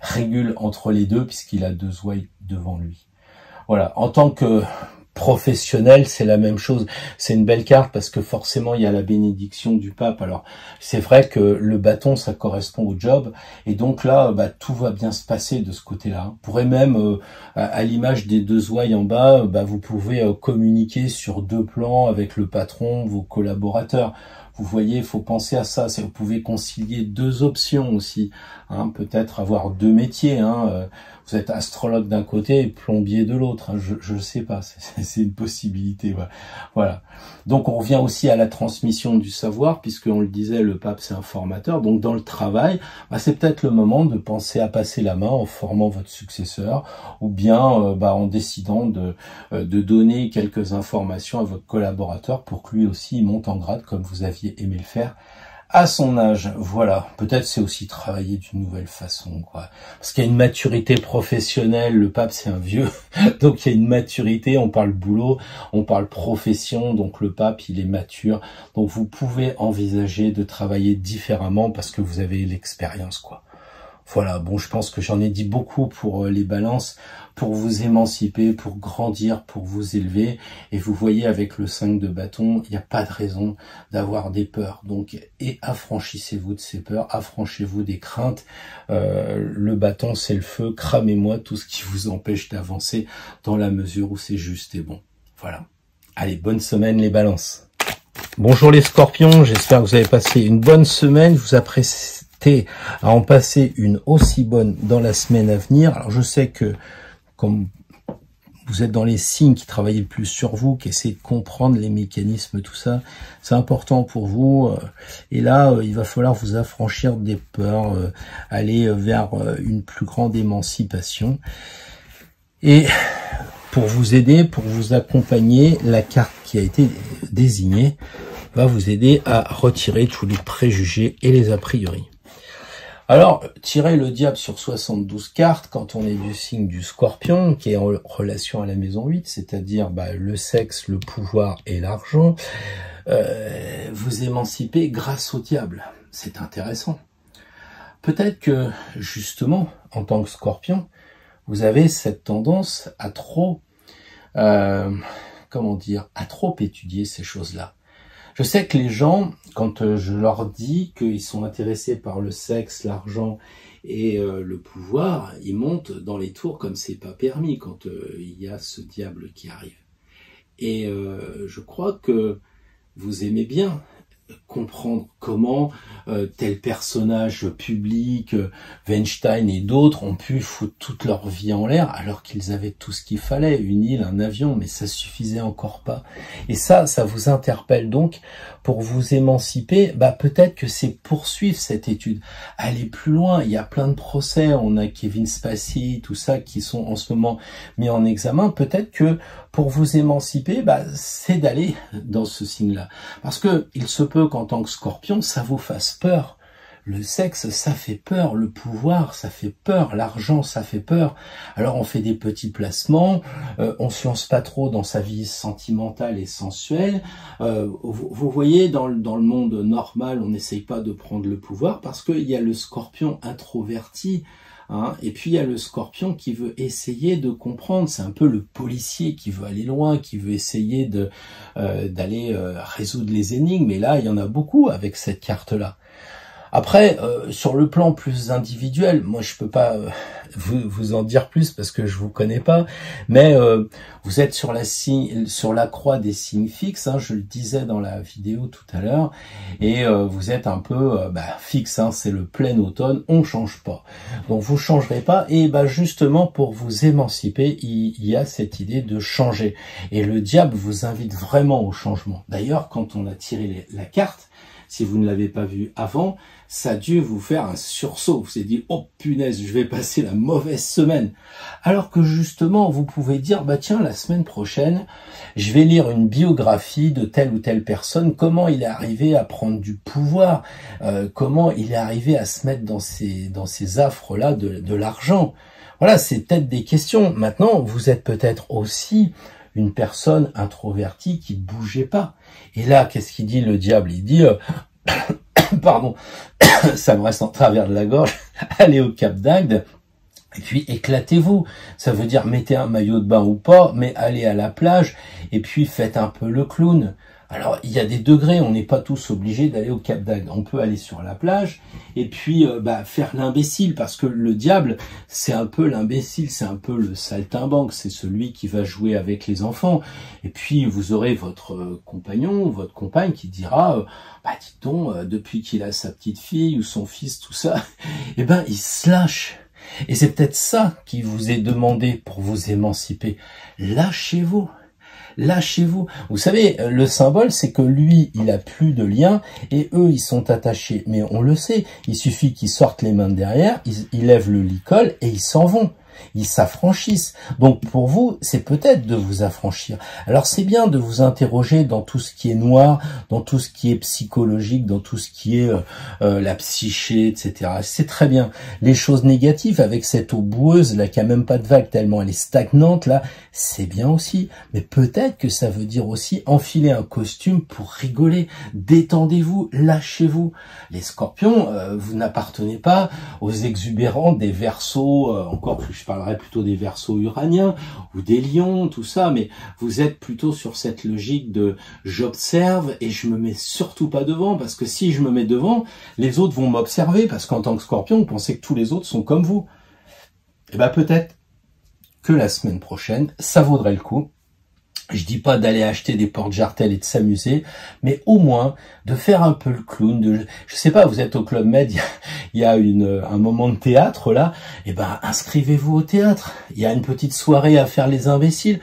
régule entre les deux, puisqu'il a 2 ouailles devant lui. Voilà, en tant que professionnel, c'est la même chose. C'est une belle carte parce que forcément il y a la bénédiction du pape. Alors c'est vrai que le bâton, ça correspond au job, et donc là tout va bien se passer de ce côté-là. Vous pourrez même à l'image des 2 ouailles en bas, vous pouvez communiquer sur 2 plans avec le patron, vos collaborateurs. Vous voyez, il faut penser à ça. Vous pouvez concilier 2 options aussi. Peut-être avoir 2 métiers. Vous êtes astrologue d'un côté et plombier de l'autre. Je ne sais pas. C'est une possibilité. Voilà. Donc on revient aussi à la transmission du savoir, puisque on le disait, le pape c'est un formateur. Donc dans le travail, c'est peut-être le moment de penser à passer la main en formant votre successeur, ou bien en décidant de donner quelques informations à votre collaborateur pour que lui aussi il monte en grade comme vous aviez aimé le faire à son âge. Voilà, peut-être c'est aussi travailler d'une nouvelle façon, parce qu'il y a une maturité professionnelle. Le pape c'est un vieux, donc il y a une maturité, on parle boulot, on parle profession, donc le pape il est mature, donc vous pouvez envisager de travailler différemment parce que vous avez l'expérience, Voilà, je pense que j'en ai dit beaucoup pour les balances, pour vous émanciper, pour grandir, pour vous élever. Et vous voyez, avec le 5 de bâton, il n'y a pas de raison d'avoir des peurs. Donc, affranchissez-vous de ces peurs, affranchissez-vous des craintes. Le bâton, c'est le feu. Cramez-moi tout ce qui vous empêche d'avancer dans la mesure où c'est juste et bon. Voilà. Allez, bonne semaine les balances. Bonjour les scorpions, j'espère que vous avez passé une bonne semaine. Je vous apprécie à en passer une aussi bonne dans la semaine à venir. Alors je sais que comme vous êtes dans les signes qui travaillent le plus sur vous, qui essaient de comprendre les mécanismes, tout ça, c'est important pour vous. Et là, il va falloir vous affranchir des peurs, aller vers une plus grande émancipation. Et pour vous aider, pour vous accompagner, la carte qui a été désignée va vous aider à retirer tous les préjugés et les a priori. Alors, tirer le diable sur 72 cartes, quand on est du signe du scorpion, qui est en relation à la maison 8, c'est-à-dire le sexe, le pouvoir et l'argent, vous émancipez grâce au diable. C'est intéressant. Peut-être que, justement, en tant que scorpion, vous avez cette tendance à trop, à trop étudier ces choses-là. Je sais que les gens, quand je leur dis qu'ils sont intéressés par le sexe, l'argent et le pouvoir, ils montent dans les tours comme c'est pas permis quand il y a ce diable qui arrive. Et je crois que vous aimez bien comprendre comment tel personnage public, Weinstein et d'autres, ont pu foutre toute leur vie en l'air alors qu'ils avaient tout ce qu'il fallait, une île, un avion, mais ça suffisait encore pas. Et ça vous interpelle donc pour vous émanciper. Peut-être que c'est poursuivre cette étude, aller plus loin. Il y a plein de procès, on a Kevin Spacey, tout ça qui sont en ce moment mis en examen. Peut-être que pour vous émanciper, c'est d'aller dans ce signe-là. Parce que il se peut qu'en tant que Scorpion, ça vous fasse peur. Le sexe, ça fait peur. Le pouvoir, ça fait peur. L'argent, ça fait peur. Alors on fait des petits placements, on se lance pas trop dans sa vie sentimentale et sensuelle. Vous voyez, dans le monde normal, on n'essaye pas de prendre le pouvoir parce qu'il y a le Scorpion introverti. Et puis il y a le Scorpion qui veut essayer de comprendre, c'est un peu le policier qui veut aller loin, qui veut essayer d'aller résoudre les énigmes, et là il y en a beaucoup avec cette carte-là. Après, sur le plan plus individuel, moi je peux pas vous en dire plus parce que je vous connais pas, mais vous êtes sur la croix des signes fixes, je le disais dans la vidéo tout à l'heure, et vous êtes un peu fixe, c'est le plein automne, on change pas. Donc vous changerez pas, et justement pour vous émanciper, il y a cette idée de changer. Et le diable vous invite vraiment au changement. D'ailleurs, quand on a tiré la carte, si vous ne l'avez pas vu avant, ça a dû vous faire un sursaut. Vous vous êtes dit, oh punaise, je vais passer la mauvaise semaine. Alors que justement, vous pouvez dire, tiens, la semaine prochaine, je vais lire une biographie de telle ou telle personne, comment il est arrivé à prendre du pouvoir, comment il est arrivé à se mettre dans ces affres-là de l'argent. Voilà, c'est peut-être des questions. Maintenant, vous êtes peut-être aussi une personne introvertie qui bougeait pas. Et là, qu'est-ce qu'il dit le diable? Il dit, pardon, ça me reste en travers de la gorge, allez au Cap d'Agde, et puis éclatez-vous. Ça veut dire mettez un maillot de bain ou pas, mais allez à la plage, et puis faites un peu le clown. Alors, il y a des degrés, on n'est pas tous obligés d'aller au Cap d'Agde. On peut aller sur la plage et puis faire l'imbécile, parce que le diable, c'est un peu l'imbécile, c'est un peu le saltimbanque, c'est celui qui va jouer avec les enfants. Et puis, vous aurez votre compagnon ou votre compagne qui dira dites donc, depuis qu'il a sa petite fille ou son fils, tout ça, il se lâche. Et c'est peut-être ça qui vous est demandé pour vous émanciper. Lâchez-vous. Lâchez-vous. Vous savez, le symbole, c'est que lui, il a plus de lien et eux, ils sont attachés. Mais on le sait, il suffit qu'ils sortent les mains de derrière, ils lèvent le licol et ils s'en vont. Ils s'affranchissent. Donc pour vous, c'est peut-être de vous affranchir. Alors c'est bien de vous interroger dans tout ce qui est noir, dans tout ce qui est psychologique, dans tout ce qui est la psyché, etc. C'est très bien. Les choses négatives avec cette eau boueuse là qui a même pas de vague tellement elle est stagnante là, c'est bien aussi. Mais peut-être que ça veut dire aussi enfiler un costume pour rigoler. Détendez-vous, lâchez-vous. Les Scorpions, vous n'appartenez pas aux exubérants des Verseaux, encore plus. Je parlerai plutôt des Verseaux uraniens ou des lions, tout ça, mais vous êtes plutôt sur cette logique de j'observe et je me mets surtout pas devant, parce que si je me mets devant, les autres vont m'observer, parce qu'en tant que Scorpion, vous pensez que tous les autres sont comme vous. Et peut-être que la semaine prochaine, ça vaudrait le coup. Je dis pas d'aller acheter des porte-jartelles et de s'amuser, mais au moins de faire un peu le clown. Je sais pas, vous êtes au Club Med, il y a un moment de théâtre là, inscrivez-vous au théâtre. Il y a une petite soirée à faire les imbéciles.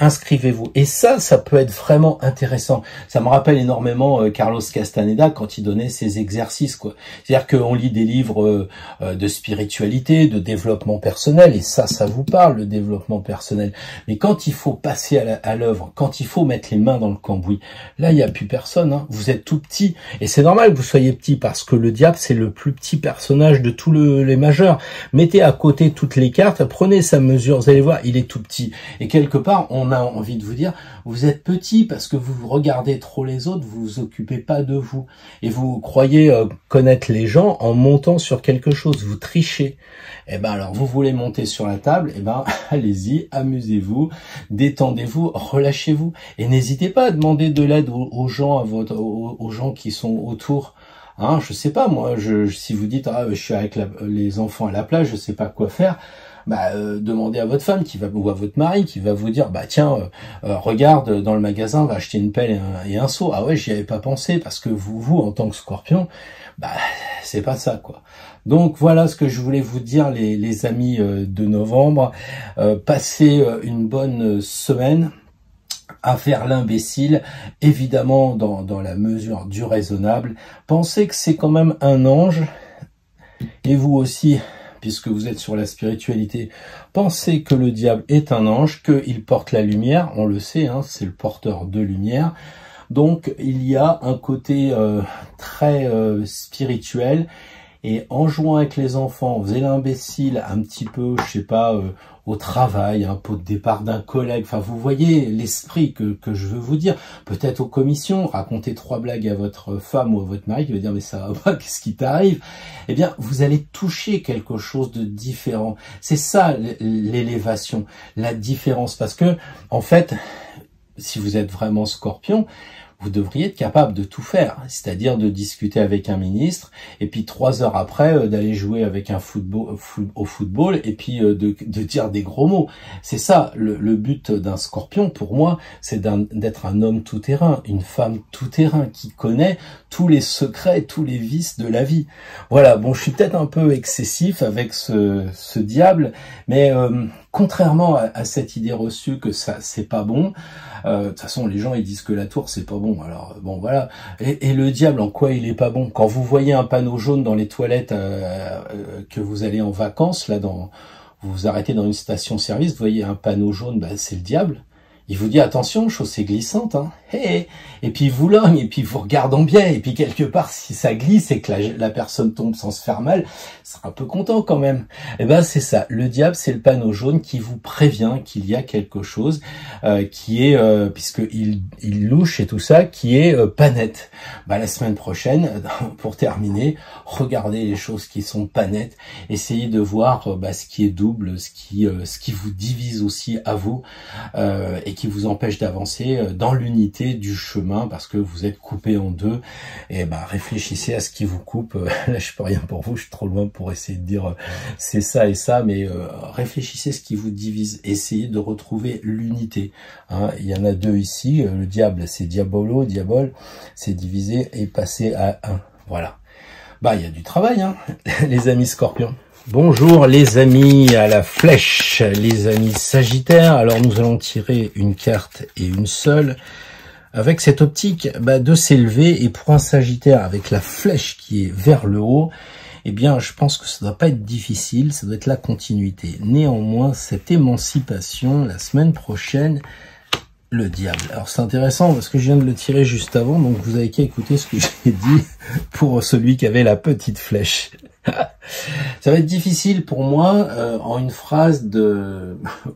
Inscrivez-vous. Et ça peut être vraiment intéressant. Ça me rappelle énormément Carlos Castaneda quand il donnait ses exercices, quoi. C'est-à-dire qu'on lit des livres de spiritualité, de développement personnel, et ça vous parle, le développement personnel. Mais quand il faut passer à l'œuvre, quand il faut mettre les mains dans le cambouis, là, il n'y a plus personne. Vous êtes tout petit. Et c'est normal que vous soyez petit, parce que le diable, c'est le plus petit personnage de tous les majeurs. Mettez à côté toutes les cartes, prenez sa mesure, vous allez voir, il est tout petit. Et quelque part, on a envie de vous dire, vous êtes petit parce que vous regardez trop les autres, vous vous occupez pas de vous. Et vous croyez connaître les gens en montant sur quelque chose, vous trichez. Alors vous voulez monter sur la table, allez-y, amusez-vous, détendez-vous, relâchez-vous. Et n'hésitez pas à demander de l'aide aux gens, aux gens qui sont autour. Je sais pas, moi, si vous dites, je suis avec les enfants à la plage, je sais pas quoi faire. demandez à votre femme ou à votre mari qui va vous dire, tiens, regarde, dans le magasin, va acheter une pelle et un seau. Ah ouais, j'y avais pas pensé, parce que vous, en tant que Scorpion, c'est pas ça, quoi. Donc voilà ce que je voulais vous dire, les amis de novembre. Passez une bonne semaine à faire l'imbécile, évidemment dans la mesure du raisonnable. Pensez que c'est quand même un ange, et vous aussi, puisque vous êtes sur la spiritualité, pensez que le diable est un ange, qu'il porte la lumière, on le sait, hein, c'est le porteur de lumière. Donc il y a un côté très spirituel, et en jouant avec les enfants, faisez l'imbécile un petit peu, je sais pas, au travail, un pot de départ d'un collègue, enfin vous voyez l'esprit que je veux vous dire, peut-être aux commissions, racontez 3 blagues à votre femme ou à votre mari qui va dire mais ça va pas, qu'est-ce qui t'arrive? Eh bien vous allez toucher quelque chose de différent, c'est ça l'élévation, la différence, parce que en fait, si vous êtes vraiment Scorpion, vous devriez être capable de tout faire, c'est-à-dire de discuter avec un ministre, et puis 3 heures après d'aller jouer avec un au football, et puis de dire des gros mots. C'est ça le but d'un Scorpion, pour moi, c'est d'être un homme tout-terrain, une femme tout-terrain, qui connaît tous les secrets, tous les vices de la vie. Voilà, bon, je suis peut-être un peu excessif avec ce diable, mais contrairement à cette idée reçue que ça c'est pas bon, de toute façon les gens ils disent que la tour c'est pas bon, alors bon voilà, et le diable en quoi il est pas bon? Quand vous voyez un panneau jaune dans les toilettes que vous allez en vacances, là vous vous arrêtez dans une station-service, vous voyez un panneau jaune, c'est le diable. Il vous dit attention, chaussée glissante, hein. Hey. Et puis il vous logne, et puis il vous regarde en biais, et puis quelque part si ça glisse et que la personne tombe sans se faire mal, sera un peu content quand même. Et c'est ça, le diable c'est le panneau jaune qui vous prévient qu'il y a quelque chose qui est, puisqu'il louche et tout ça, qui est pas net. La semaine prochaine, pour terminer, regardez les choses qui sont pas nettes, essayez de voir ce qui est double, ce qui vous divise aussi à vous, et qui vous empêche d'avancer dans l'unité du chemin, parce que vous êtes coupé en deux. Et réfléchissez à ce qui vous coupe. Là je peux rien pour vous, je suis trop loin pour essayer de dire c'est ça et ça, mais réfléchissez ce qui vous divise, essayez de retrouver l'unité, hein. Il y en a 2 ici, le diable c'est diabolo, diabole, c'est divisé et passer à 1, voilà. Il y a du travail, hein, les amis Scorpions. Bonjour les amis à la flèche, les amis Sagittaires. Alors nous allons tirer une carte et une seule, avec cette optique de s'élever, et pour un Sagittaire avec la flèche qui est vers le haut, eh bien je pense que ça doit pas être difficile, ça doit être la continuité. Néanmoins, cette émancipation, la semaine prochaine, le diable. Alors c'est intéressant parce que je viens de le tirer juste avant, donc vous avez qu'à écouter ce que j'ai dit pour celui qui avait la petite flèche. Ça va être difficile pour moi, en une phrase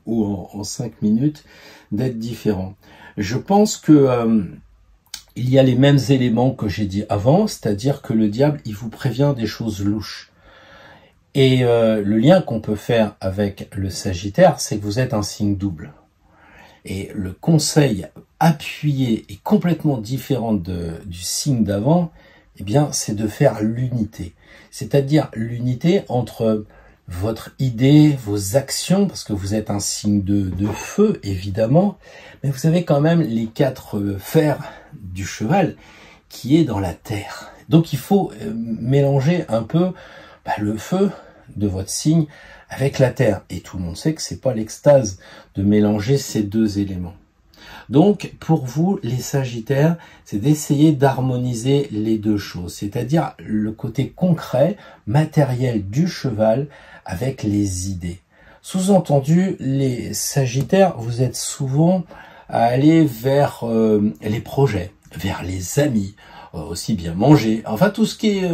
ou en 5 minutes, d'être différent. Je pense que il y a les mêmes éléments que j'ai dit avant, c'est-à-dire que le diable, il vous prévient des choses louches. Et le lien qu'on peut faire avec le Sagittaire, c'est que vous êtes un signe double. Et le conseil appuyé et complètement différent du signe d'avant, eh bien, c'est de faire l'unité. C'est-à-dire l'unité entre votre idée, vos actions, parce que vous êtes un signe de feu, évidemment, mais vous avez quand même les 4 fers du cheval qui est dans la terre. Donc il faut mélanger un peu le feu de votre signe avec la terre. Et tout le monde sait que c'est pas l'extase de mélanger ces 2 éléments. Donc, pour vous, les Sagittaires, c'est d'essayer d'harmoniser les 2 choses, c'est-à-dire le côté concret, matériel du cheval avec les idées. Sous-entendu, les Sagittaires, vous êtes souvent à aller vers les projets, vers les amis, aussi bien manger, enfin tout ce qui est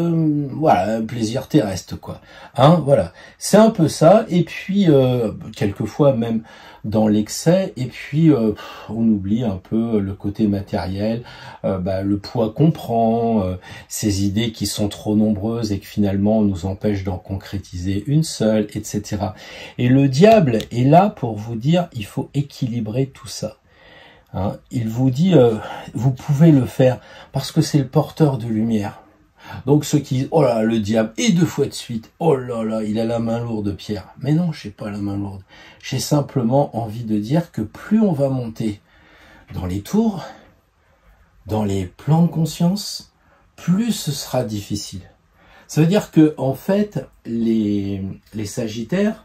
voilà, plaisir terrestre, quoi, hein, voilà, c'est un peu ça. Et puis quelquefois même dans l'excès, et puis on oublie un peu le côté matériel, le poids qu'on prend, ces idées qui sont trop nombreuses et que finalement nous empêchent d'en concrétiser une seule, etc. Et le diable est là pour vous dire, il faut équilibrer tout ça. Hein, il vous dit, vous pouvez le faire parce que c'est le porteur de lumière. Donc ceux qui disent, oh là, le diable, et 2 fois de suite, oh là là, il a la main lourde, Pierre. Mais non, j'ai pas la main lourde. J'ai simplement envie de dire que plus on va monter dans les tours, dans les plans de conscience, plus ce sera difficile. Ça veut dire que, en fait, les Sagittaires,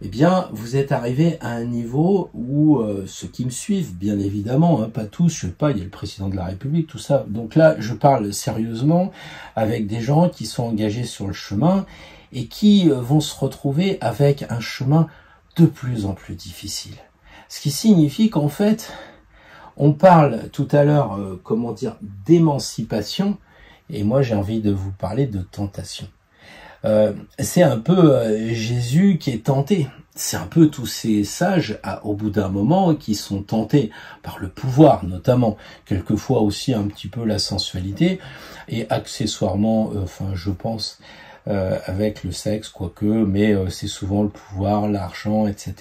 eh bien, vous êtes arrivés à un niveau où ceux qui me suivent, bien évidemment, hein, pas tous, je sais pas, il y a le président de la République, tout ça. Donc là, je parle sérieusement avec des gens qui sont engagés sur le chemin et qui vont se retrouver avec un chemin de plus en plus difficile. Ce qui signifie qu'en fait, on parle tout à l'heure, comment dire, d'émancipation, et moi j'ai envie de vous parler de tentation. C'est un peu Jésus qui est tenté. C'est un peu tous ces sages, au bout d'un moment, qui sont tentés par le pouvoir, notamment, quelquefois aussi un petit peu la sensualité, et accessoirement, enfin je pense, avec le sexe, quoique, mais c'est souvent le pouvoir, l'argent, etc.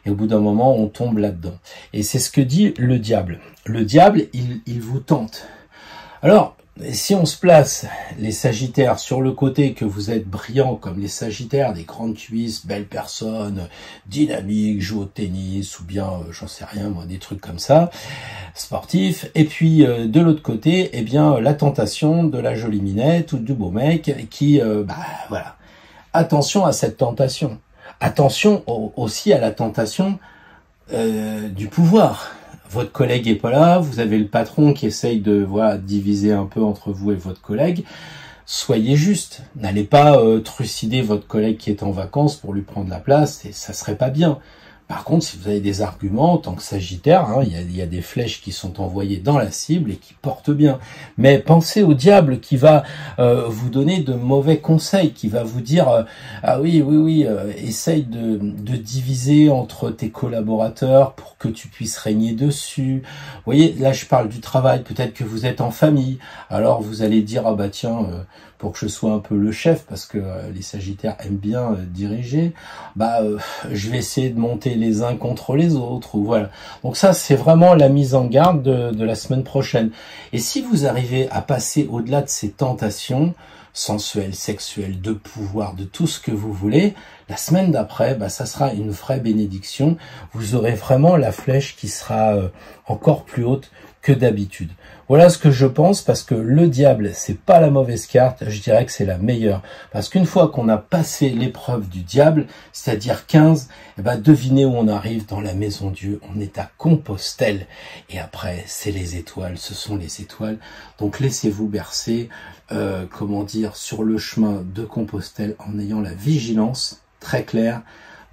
Et au bout d'un moment, on tombe là-dedans. Et c'est ce que dit le diable. Le diable, il vous tente. Alors, si on se place, les Sagittaires, sur le côté que vous êtes brillants comme les Sagittaires, des grandes cuisses, belles personnes, dynamiques, jouent au tennis, ou bien, j'en sais rien, moi, des trucs comme ça, sportifs, et puis de l'autre côté, eh bien, la tentation de la jolie minette ou du beau mec qui, voilà. Attention à cette tentation. Attention aussi à la tentation du pouvoir. Votre collègue est pas là, vous avez le patron qui essaye de diviser un peu entre vous et votre collègue. Soyez juste. N'allez pas trucider votre collègue qui est en vacances pour lui prendre la place, et ça serait pas bien. Par contre, si vous avez des arguments, en tant que Sagittaire, hein, il y a des flèches qui sont envoyées dans la cible et qui portent bien. Mais pensez au diable qui va vous donner de mauvais conseils, qui va vous dire ah oui, essaye de diviser entre tes collaborateurs pour que tu puisses régner dessus. Vous voyez, là je parle du travail, peut-être que vous êtes en famille, alors vous allez dire ah bah tiens, pour que je sois un peu le chef, parce que les Sagittaires aiment bien diriger, je vais essayer de monter les uns contre les autres, ou voilà. Donc ça, c'est vraiment la mise en garde de la semaine prochaine. Et si vous arrivez à passer au-delà de ces tentations sensuelles, sexuelles, de pouvoir, de tout ce que vous voulez, la semaine d'après, ça sera une vraie bénédiction. Vous aurez vraiment la flèche qui sera encore plus haute que d'habitude. Voilà ce que je pense, parce que le diable, c'est pas la mauvaise carte, je dirais que c'est la meilleure. Parce qu'une fois qu'on a passé l'épreuve du diable, c'est-à-dire 15, devinez où on arrive dans la maison de Dieu. On est à Compostelle. Et après, c'est les étoiles, ce sont les étoiles. Donc laissez-vous bercer, sur le chemin de Compostelle en ayant la vigilance très claire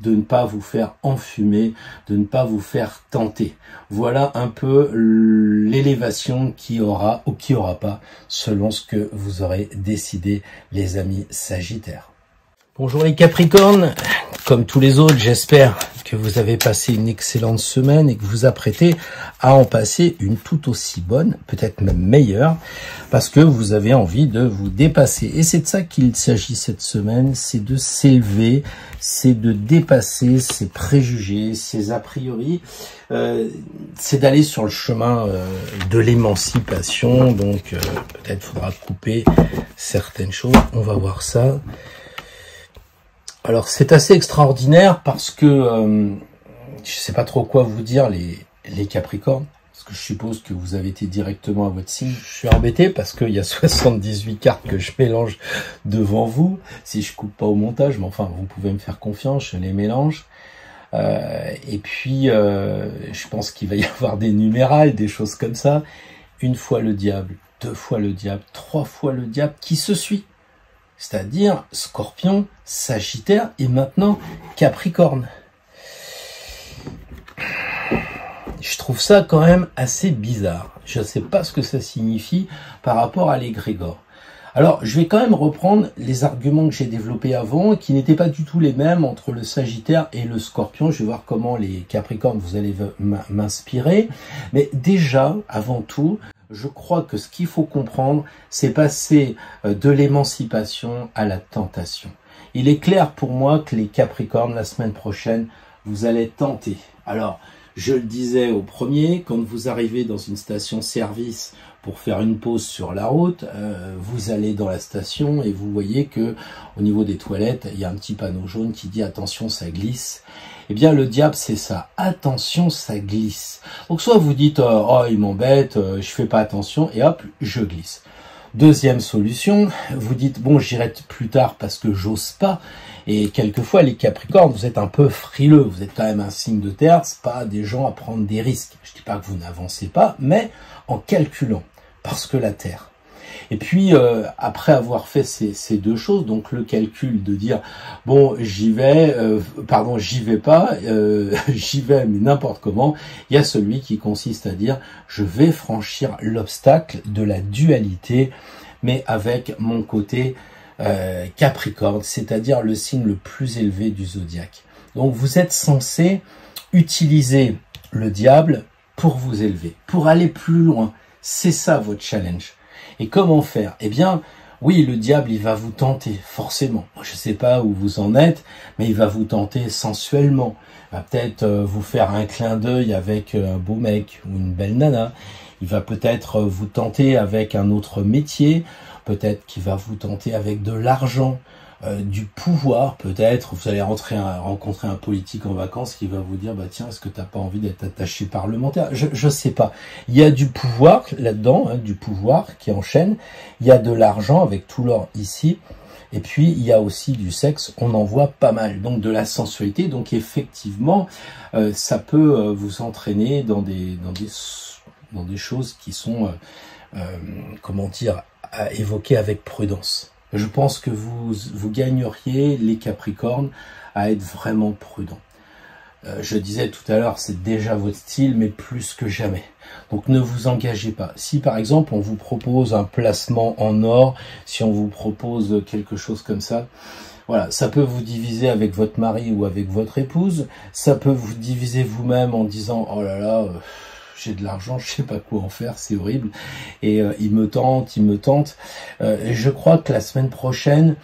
de ne pas vous faire enfumer, de ne pas vous faire tenter. Voilà un peu l'élévation qui aura ou qui aura pas, selon ce que vous aurez décidé, les amis Sagittaires. Bonjour les Capricornes, comme tous les autres, j'espère que vous avez passé une excellente semaine et que vous apprêtez à en passer une tout aussi bonne, peut-être même meilleure, parce que vous avez envie de vous dépasser. Et c'est de ça qu'il s'agit cette semaine, c'est de s'élever, c'est de dépasser ses préjugés, ses a priori, c'est d'aller sur le chemin de l'émancipation. Donc peut-être faudra couper certaines choses, on va voir ça. Alors c'est assez extraordinaire parce que je sais pas trop quoi vous dire les Capricornes, parce que je suppose que vous avez été directement à votre signe. Je suis embêté parce qu'il y a 78 cartes que je mélange devant vous, si je coupe pas au montage, mais enfin vous pouvez me faire confiance, je les mélange. Et puis je pense qu'il va y avoir des numérales, des choses comme ça. Une fois le diable, 2 fois le diable, 3 fois le diable qui se suit. C'est-à-dire Scorpion, Sagittaire et maintenant Capricorne. Je trouve ça quand même assez bizarre. Je ne sais pas ce que ça signifie par rapport à l'égrégore. Alors, je vais quand même reprendre les arguments que j'ai développés avant, qui n'étaient pas du tout les mêmes entre le Sagittaire et le Scorpion. Je vais voir comment les Capricornes, vous allez m'inspirer. Mais déjà, avant tout, je crois que ce qu'il faut comprendre, c'est passer de l'émancipation à la tentation. Il est clair pour moi que les Capricornes, la semaine prochaine, vous allez tenter. Alors, Je le disais au premier, quand vous arrivez dans une station-service pour faire une pause sur la route, vous allez dans la station et vous voyez que au niveau des toilettes, il y a un petit panneau jaune qui dit attention, ça glisse. Eh bien, le diable, c'est ça. Attention, ça glisse. Donc, soit vous dites oh, il m'embête, je fais pas attention, et hop, je glisse. Deuxième solution, vous dites bon, j'irai plus tard parce que j'ose pas. Et quelquefois, les Capricornes, vous êtes un peu frileux. Vous êtes quand même un signe de terre, c'est pas des gens à prendre des risques. Je dis pas que vous n'avancez pas, mais en calculant, parce que la Terre. Et puis, après avoir fait ces deux choses, donc le calcul de dire, bon, j'y vais pas, j'y vais, mais n'importe comment, il y a celui qui consiste à dire, je vais franchir l'obstacle de la dualité, mais avec mon côté Capricorne, c'est-à-dire le signe le plus élevé du zodiaque. Donc, vous êtes censé utiliser le diable pour vous élever, pour aller plus loin. C'est ça votre challenge. Et comment faire? Eh bien, oui, le diable, il va vous tenter, forcément. Je ne sais pas où vous en êtes, mais il va vous tenter sensuellement. Il va peut-être vous faire un clin d'œil avec un beau mec ou une belle nana. Il va peut-être vous tenter avec un autre métier. Peut-être qu'il va vous tenter avec de l'argent, du pouvoir. Peut-être vous allez rencontrer un politique en vacances qui va vous dire bah tiens, est-ce que t'as pas envie d'être attaché parlementaire? Je sais pas. Il y a du pouvoir là-dedans, hein, du pouvoir qui enchaîne. Il y a de l'argent avec tout l'or ici. Et puis il y a aussi du sexe. On en voit pas mal. Donc de la sensualité. Donc effectivement, ça peut vous entraîner dans des choses qui sont comment dire, à évoquer avec prudence. Je pense que vous gagneriez, les Capricornes, à être vraiment prudents. Je disais tout à l'heure, c'est déjà votre style, mais plus que jamais. Donc ne vous engagez pas. Si par exemple on vous propose un placement en or, si on vous propose quelque chose comme ça, voilà, ça peut vous diviser avec votre mari ou avec votre épouse. Ça peut vous diviser vous-même en disant oh là là, j'ai de l'argent, je sais pas quoi en faire, c'est horrible. Et il me tente. Et je crois que la semaine prochaine,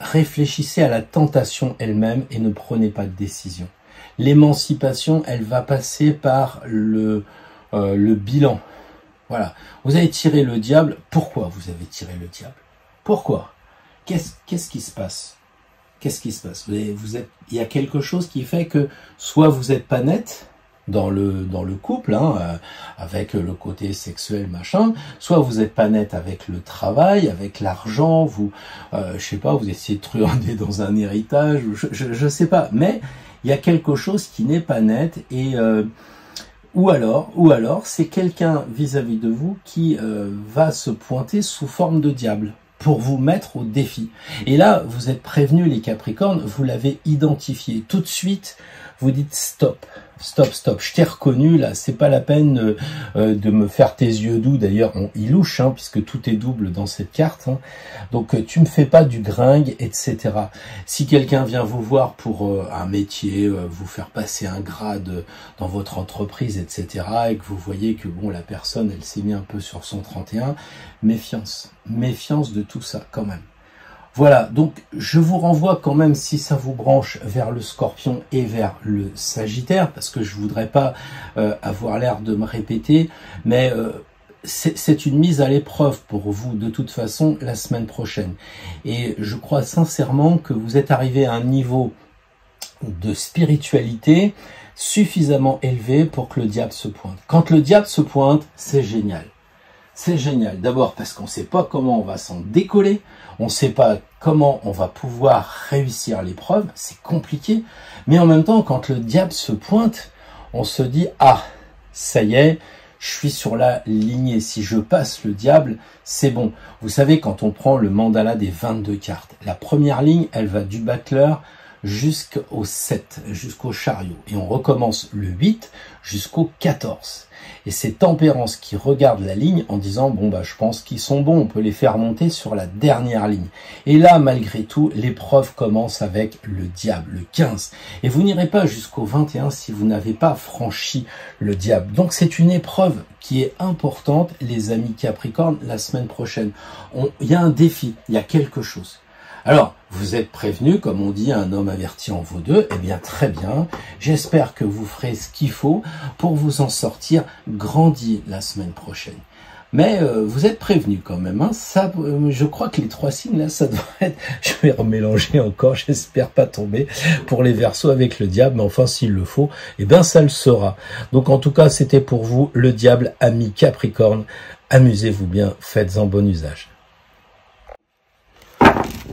réfléchissez à la tentation elle-même et ne prenez pas de décision. L'émancipation, elle va passer par le bilan. Voilà. Vous avez tiré le diable. Pourquoi vous avez tiré le diable? Pourquoi? Qu'est-ce qui se passe? Qu'est-ce qui se passe? Il y a quelque chose qui fait que soit vous n'êtes pas net dans le couple, hein, avec le côté sexuel, machin, soit vous n'êtes pas net avec le travail, avec l'argent, vous, je sais pas, vous essayez de truander dans un héritage, je sais pas, mais il y a quelque chose qui n'est pas net et ou alors c'est quelqu'un vis-à-vis de vous qui va se pointer sous forme de diable pour vous mettre au défi. Et là, vous êtes prévenus les Capricornes, vous l'avez identifié. Tout de suite, vous dites stop, je t'ai reconnu, là, c'est pas la peine de me faire tes yeux doux. D'ailleurs, il louche, hein, puisque tout est double dans cette carte. Hein. Donc, tu me fais pas du gringue, etc. Si quelqu'un vient vous voir pour un métier, vous faire passer un grade dans votre entreprise, etc., et que vous voyez que bon, la personne, elle s'est mis un peu sur son 31, méfiance de tout ça, quand même. Voilà, donc je vous renvoie quand même, si ça vous branche, vers le Scorpion et vers le Sagittaire, parce que je voudrais pas avoir l'air de me répéter, mais c'est une mise à l'épreuve pour vous, de toute façon, la semaine prochaine. Et je crois sincèrement que vous êtes arrivé à un niveau de spiritualité suffisamment élevé pour que le diable se pointe. Quand le diable se pointe, c'est génial. C'est génial. D'abord parce qu'on ne sait pas comment on va s'en décoller. On ne sait pas comment on va pouvoir réussir l'épreuve. C'est compliqué. Mais en même temps, quand le diable se pointe, on se dit « Ah, ça y est, je suis sur la lignée. Si je passe le diable, c'est bon. » Vous savez, quand on prend le mandala des 22 cartes, la première ligne, elle va du battleur jusqu'au 7, jusqu'au chariot. Et on recommence le 8 jusqu'au 14. Et c'est Tempérance qui regarde la ligne en disant « Bon, bah, je pense qu'ils sont bons, on peut les faire monter sur la dernière ligne. » Et là, malgré tout, l'épreuve commence avec le diable, le 15. Et vous n'irez pas jusqu'au 21 si vous n'avez pas franchi le diable. Donc, c'est une épreuve qui est importante, les amis Capricorne, la semaine prochaine. Il y a un défi, il y a quelque chose. Alors, vous êtes prévenu, comme on dit, un homme averti en vaut deux. Eh bien, très bien. J'espère que vous ferez ce qu'il faut pour vous en sortir grandi la semaine prochaine. Mais vous êtes prévenu quand même. Hein. Ça, je crois que les 3 signes, là, ça doit être... Je vais remélanger encore, j'espère pas tomber pour les Verseaux avec le diable. Mais enfin, s'il le faut, eh bien, ça le sera. Donc, en tout cas, c'était pour vous, le diable, ami Capricorne. Amusez-vous bien, faites-en bon usage.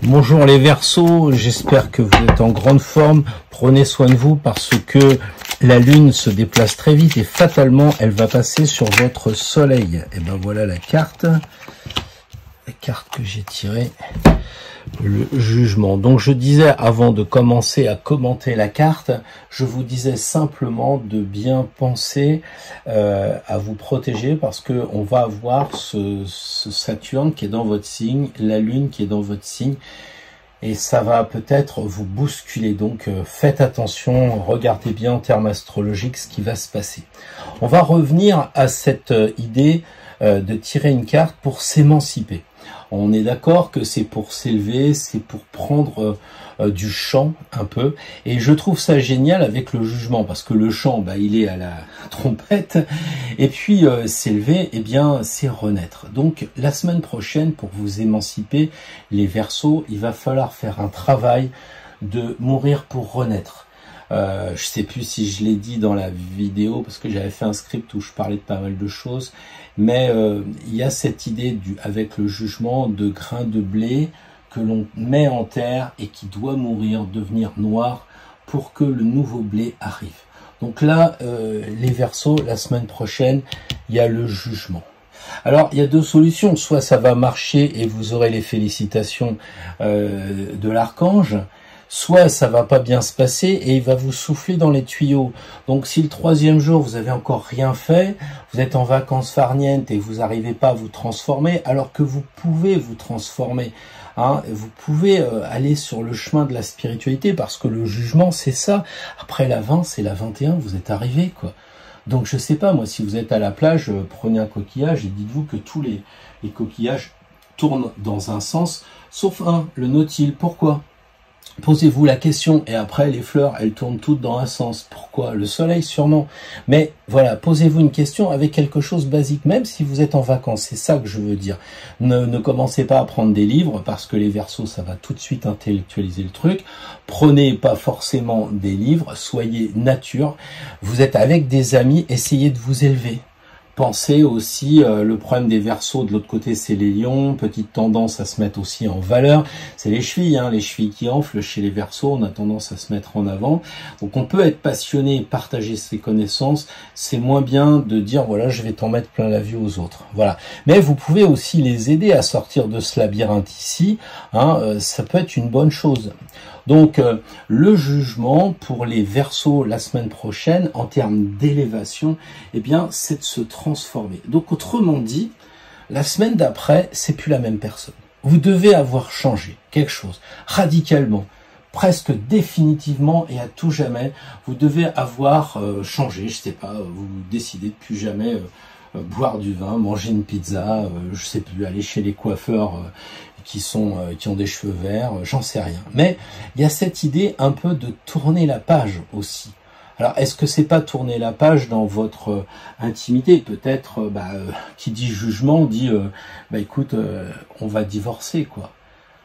Bonjour les Verseaux, j'espère que vous êtes en grande forme. Prenez soin de vous parce que la Lune se déplace très vite et fatalement, elle va passer sur votre Soleil. Et ben voilà la carte que j'ai tirée, le jugement. Donc je disais, avant de commencer à commenter la carte, je vous disais simplement de bien penser à vous protéger parce que on va avoir ce Saturne qui est dans votre signe, la Lune qui est dans votre signe, et ça va peut-être vous bousculer. Donc faites attention, regardez bien en termes astrologiques ce qui va se passer. On va revenir à cette idée de tirer une carte pour s'émanciper. On est d'accord que c'est pour s'élever, c'est pour prendre du champ un peu. Et je trouve ça génial avec le jugement, parce que le chant, bah, il est à la trompette. Et puis s'élever, eh bien, c'est renaître. Donc la semaine prochaine, pour vous émanciper, les Verseaux, il va falloir faire un travail de mourir pour renaître. Je sais plus si je l'ai dit dans la vidéo, parce que j'avais fait un script où je parlais de pas mal de choses, mais il y a cette idée avec le jugement de grain de blé que l'on met en terre et qui doit mourir, devenir noir pour que le nouveau blé arrive. Donc là, les Verseaux, la semaine prochaine, il y a le jugement. Alors, il y a 2 solutions. Soit ça va marcher et vous aurez les félicitations de l'archange, soit ça va pas bien se passer et il va vous souffler dans les tuyaux. Donc si le 3e jour vous avez encore rien fait, vous êtes en vacances farnientes et vous n'arrivez pas à vous transformer, alors que vous pouvez vous transformer. Hein, vous pouvez aller sur le chemin de la spiritualité, parce que le jugement c'est ça. Après la 20, c'est la 21, vous êtes arrivé quoi. Donc je sais pas, moi, si vous êtes à la plage, prenez un coquillage et dites-vous que tous les coquillages tournent dans un sens, sauf un, le nautile. Pourquoi ? Posez-vous la question, et après les fleurs, elles tournent toutes dans un sens. Pourquoi? Le soleil sûrement. Mais voilà, posez-vous une question avec quelque chose de basique, même si vous êtes en vacances, c'est ça que je veux dire. Ne commencez pas à prendre des livres, parce que les Verseaux, ça va tout de suite intellectualiser le truc. Prenez pas forcément des livres, soyez nature. Vous êtes avec des amis, essayez de vous élever. Pensez aussi, le problème des Verseaux, de l'autre côté, c'est les lions. Petite tendance à se mettre aussi en valeur. C'est les chevilles, hein, les chevilles qui enflent. Chez les Verseaux, on a tendance à se mettre en avant. Donc on peut être passionné et partager ses connaissances. C'est moins bien de dire, voilà, je vais t'en mettre plein la vue aux autres. Voilà. Mais vous pouvez aussi les aider à sortir de ce labyrinthe ici. Hein, ça peut être une bonne chose. Donc, le jugement pour les Verseaux la semaine prochaine, en termes d'élévation, eh bien, c'est de se transformer. Donc, autrement dit, la semaine d'après, c'est plus la même personne. Vous devez avoir changé quelque chose, radicalement, presque définitivement et à tout jamais. Vous devez avoir changé, je sais pas, vous décidez de plus jamais boire du vin, manger une pizza, je sais plus, aller chez les coiffeurs qui ont des cheveux verts, j'en sais rien. Mais il y a cette idée un peu de tourner la page aussi. Alors, est-ce que c'est pas tourner la page dans votre intimité? Peut-être, qui dit jugement dit, écoute, on va divorcer, quoi.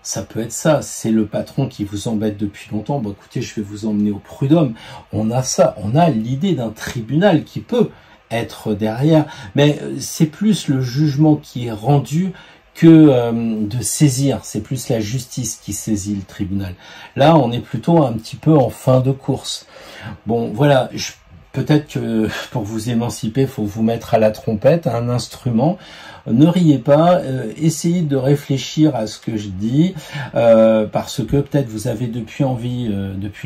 Ça peut être ça. C'est le patron qui vous embête depuis longtemps. Bon, écoutez, je vais vous emmener au prud'homme. On a ça. On a l'idée d'un tribunal qui peut être derrière. Mais c'est plus le jugement qui est rendu que de saisir. C'est plus la justice qui saisit le tribunal. Là, on est plutôt un petit peu en fin de course. Bon, voilà, peut-être que pour vous émanciper, il faut vous mettre à la trompette, à un instrument. Ne riez pas, essayez de réfléchir à ce que je dis, parce que peut-être vous avez depuis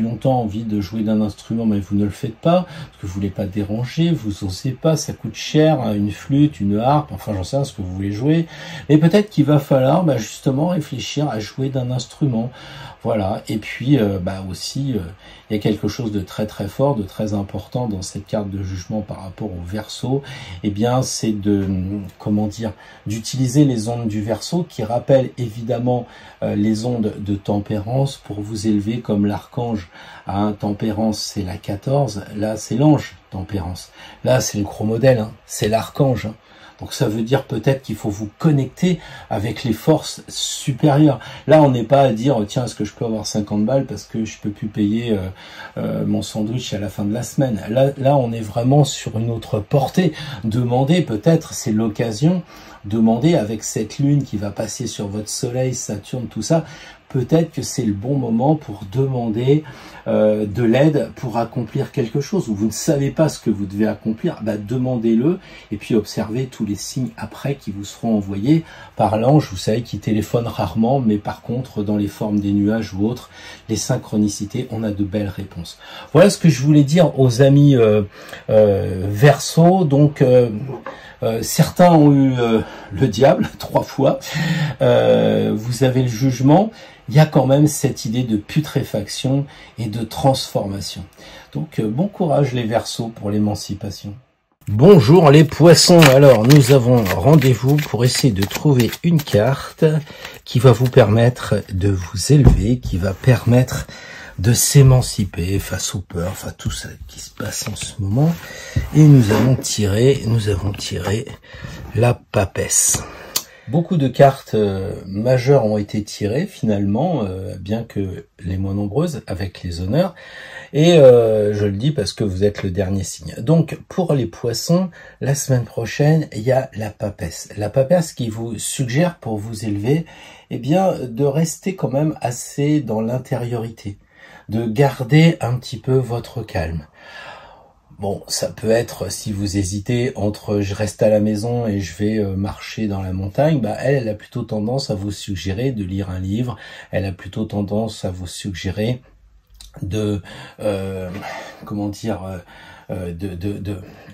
longtemps envie de jouer d'un instrument, mais vous ne le faites pas, parce que vous voulez pas déranger, vous osez pas, ça coûte cher, hein, une flûte, une harpe, enfin j'en sais rien ce que vous voulez jouer. Et peut-être qu'il va falloir justement réfléchir à jouer d'un instrument. Voilà, et puis aussi, il y a quelque chose de très très fort, de très important dans cette carte de jugement par rapport au Verseau. Eh bien, c'est d'utiliser les ondes du Verseau qui rappellent évidemment les ondes de tempérance pour vous élever comme l'archange. Tempérance, c'est la 14, là c'est l'ange tempérance. Là, c'est le gros modèle, c'est l'archange. Donc ça veut dire peut-être qu'il faut vous connecter avec les forces supérieures. Là, on n'est pas à dire, tiens, est-ce que je peux avoir 50 balles parce que je peux plus payer mon sandwich à la fin de la semaine. Là, on est vraiment sur une autre portée. Demandez peut-être, c'est l'occasion, demandez avec cette lune qui va passer sur votre soleil, Saturne, tout ça, peut-être que c'est le bon moment pour demander de l'aide pour accomplir quelque chose. Ou vous ne savez pas ce que vous devez accomplir, demandez-le et puis observez tous les signes après qui vous seront envoyés par l'ange, vous savez, qui téléphone rarement, mais par contre, dans les formes des nuages ou autres, les synchronicités, on a de belles réponses. Voilà ce que je voulais dire aux amis Verseau. Donc, certains ont eu le diable 3 fois. Vous avez le jugement. Il y a quand même cette idée de putréfaction et de transformation. Donc, bon courage les Verseaux pour l'émancipation. Bonjour les Poissons. Alors, nous avons rendez-vous pour essayer de trouver une carte qui va vous permettre de vous élever, qui va permettre de s'émanciper face aux peurs, face à tout ça qui se passe en ce moment. Et nous avons tiré la papesse. Beaucoup de cartes majeures ont été tirées finalement, bien que les moins nombreuses, avec les honneurs. Et je le dis parce que vous êtes le dernier signe. Donc pour les Poissons, la semaine prochaine, il y a la papesse. La papesse qui vous suggère pour vous élever, de rester quand même assez dans l'intériorité, de garder un petit peu votre calme. Bon, ça peut être, si vous hésitez entre je reste à la maison et je vais marcher dans la montagne, elle a plutôt tendance à vous suggérer de lire un livre, elle a plutôt tendance à vous suggérer de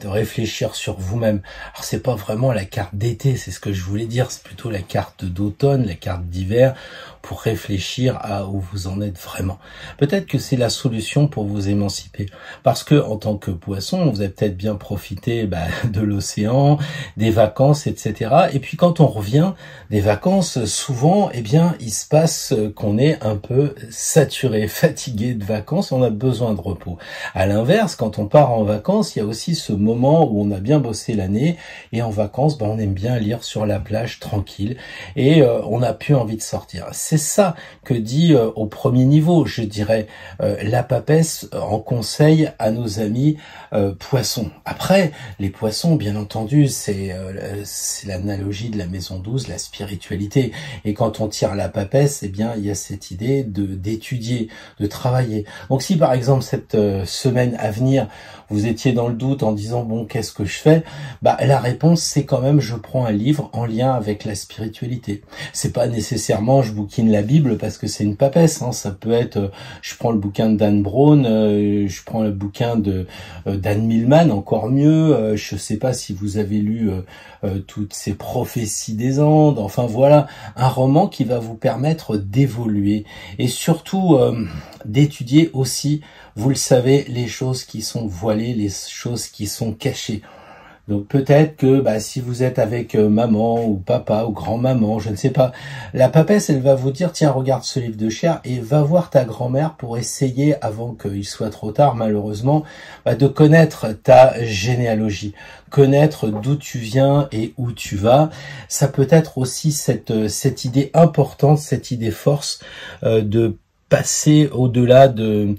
réfléchir sur vous-même. Alors c'est pas vraiment la carte d'été, c'est ce que je voulais dire, c'est plutôt la carte d'automne, la carte d'hiver, pour réfléchir à où vous en êtes vraiment. Peut-être que c'est la solution pour vous émanciper, parce que en tant que Poisson, vous avez peut-être bien profité de l'océan, des vacances, etc. Et puis quand on revient des vacances, souvent, il se passe qu'on est un peu saturé, fatigué de vacances, on a besoin de repos. À l'inverse, quand on part en vacances, il y a aussi ce moment où on a bien bossé l'année, et en vacances, on aime bien lire sur la plage tranquille, et on n'a plus envie de sortir. C'est ça que dit au premier niveau, je dirais, la papesse en conseil à nos amis Poissons. Après, les Poissons, bien entendu, c'est l'analogie de la maison 12, la spiritualité. Et quand on tire la papesse, il y a cette idée d'étudier, de travailler. Donc si par exemple cette semaine à venir, vous étiez dans le doute en disant bon, qu'est-ce que je fais? La réponse c'est quand même je prends un livre en lien avec la spiritualité. C'est pas nécessairement je bouquine la Bible parce que c'est une papesse, ça peut être je prends le bouquin de Dan Brown, je prends le bouquin de Dan Millman, encore mieux, je sais pas si vous avez lu toutes ces prophéties des Andes, enfin voilà, un roman qui va vous permettre d'évoluer et surtout d'étudier aussi, vous le savez, les choses qui sont voilées, les choses qui sont cachées. Donc peut-être que si vous êtes avec maman ou papa ou grand-maman, je ne sais pas, la papesse, elle va vous dire, tiens, regarde ce livre de chair et va voir ta grand-mère pour essayer, avant qu'il soit trop tard malheureusement, de connaître ta généalogie, connaître d'où tu viens et où tu vas. Ça peut être aussi cette idée importante, cette idée force de passer au-delà de,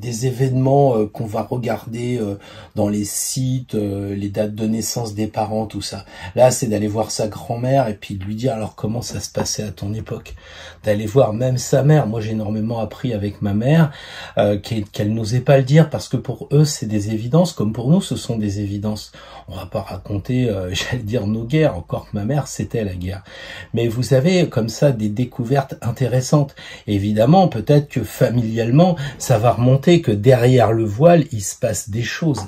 des événements qu'on va regarder dans les sites, les dates de naissance des parents, tout ça. Là, c'est d'aller voir sa grand-mère et puis de lui dire alors comment ça se passait à ton époque. D'aller voir même sa mère. Moi, j'ai énormément appris avec ma mère qu'elle n'osait pas le dire parce que pour eux, c'est des évidences, comme pour nous, ce sont des évidences. On va pas raconter, j'allais dire, nos guerres, encore que ma mère, c'était la guerre. Mais vous avez comme ça des découvertes intéressantes. Évidemment, peut-être que familialement, ça ça va remonter que derrière le voile, il se passe des choses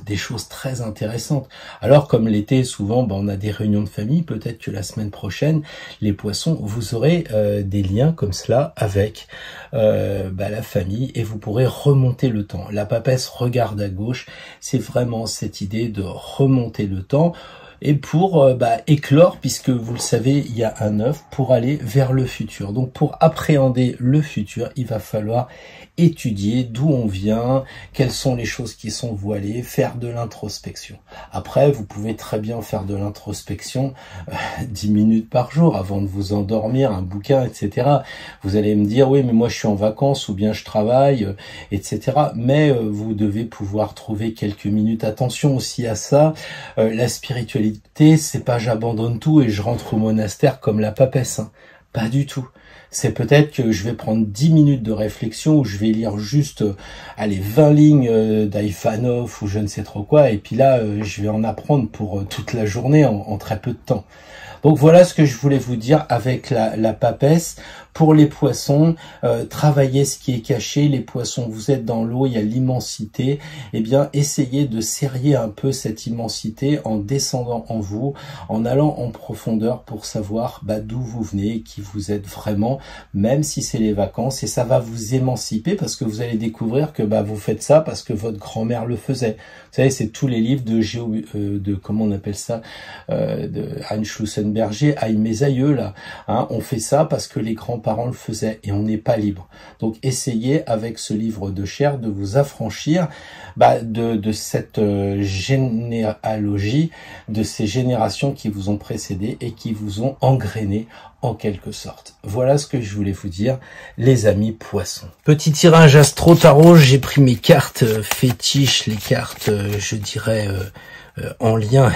très intéressantes. Alors comme l'été, souvent, on a des réunions de famille, peut-être que la semaine prochaine, les poissons, vous aurez des liens comme cela avec la famille et vous pourrez remonter le temps. La papesse regarde à gauche, c'est vraiment cette idée de remonter le temps et pour éclore, puisque vous le savez, il y a un œuf pour aller vers le futur. Donc pour appréhender le futur, il va falloir étudier d'où on vient, quelles sont les choses qui sont voilées, faire de l'introspection. Après, vous pouvez très bien faire de l'introspection 10 minutes par jour avant de vous endormir, un bouquin, etc. Vous allez me dire, oui, mais moi je suis en vacances ou bien je travaille, etc. Mais vous devez pouvoir trouver quelques minutes. Attention aussi à ça, la spiritualité, c'est pas j'abandonne tout et je rentre au monastère comme la papesse, hein. Pas du tout. C'est peut-être que je vais prendre 10 minutes de réflexion où je vais lire juste 20 lignes d'Ivanov ou je ne sais trop quoi, et puis là je vais en apprendre pour toute la journée en très peu de temps. Donc voilà ce que je voulais vous dire avec la papesse. Pour les poissons, travaillez ce qui est caché. Les poissons, vous êtes dans l'eau, il y a l'immensité. Eh bien, essayez de serrer un peu cette immensité en descendant en vous, en allant en profondeur pour savoir d'où vous venez, qui vous êtes vraiment, même si c'est les vacances. Et ça va vous émanciper parce que vous allez découvrir que vous faites ça parce que votre grand-mère le faisait. Vous savez, c'est tous les livres de comment on appelle ça, de Hans Schlussenberger, mes aïeux là. Hein, on fait ça parce que les grands-parents le faisaient et on n'est pas libre. Donc essayez avec ce livre de chair de vous affranchir de cette généalogie, de ces générations qui vous ont précédé et qui vous ont engrainé en quelque sorte. Voilà ce que je voulais vous dire, les amis poissons. Petit tirage Astro Tarot, j'ai pris mes cartes fétiches, les cartes, je dirais, en lien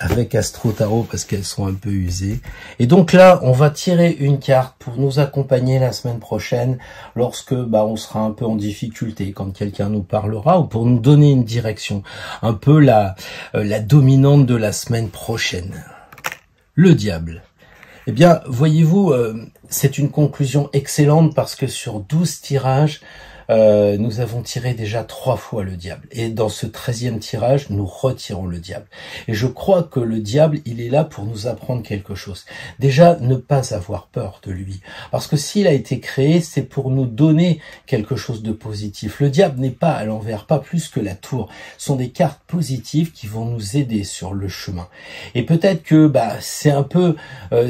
avec Astro Tarot parce qu'elles sont un peu usées. Et donc là, on va tirer une carte pour nous accompagner la semaine prochaine lorsque on sera un peu en difficulté, quand quelqu'un nous parlera, ou pour nous donner une direction, un peu la dominante de la semaine prochaine. Le diable. Eh bien, voyez-vous, c'est une conclusion excellente parce que sur 12 tirages, nous avons tiré déjà 3 fois le diable. Et dans ce 13e tirage, nous retirons le diable. Et je crois que le diable, il est là pour nous apprendre quelque chose. Déjà, ne pas avoir peur de lui. Parce que s'il a été créé, c'est pour nous donner quelque chose de positif. Le diable n'est pas à l'envers, pas plus que la tour. Ce sont des cartes positives qui vont nous aider sur le chemin. Et peut-être que c'est un peu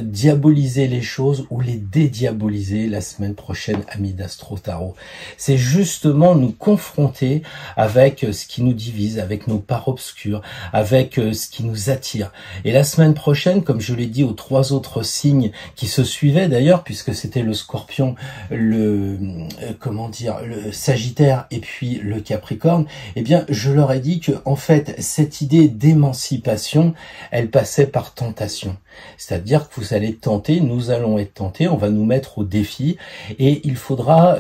diaboliser les choses ou les dédiaboliser la semaine prochaine, amis d'Astro Tarot. C'est justement nous confronter avec ce qui nous divise, avec nos parts obscures, avec ce qui nous attire. Et la semaine prochaine, comme je l'ai dit aux 3 autres signes qui se suivaient d'ailleurs, puisque c'était le Scorpion, le Sagittaire et puis le Capricorne, eh bien je leur ai dit que en fait cette idée d'émancipation, elle passait par tentation. C'est-à-dire que vous allez tenter, nous allons être tentés, on va nous mettre au défi et il faudra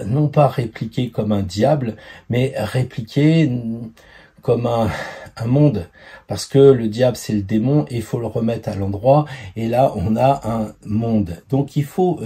non pas répliquer comme un diable, mais répliquer comme un monde, parce que le diable c'est le démon et il faut le remettre à l'endroit, et là on a un monde. Donc il faut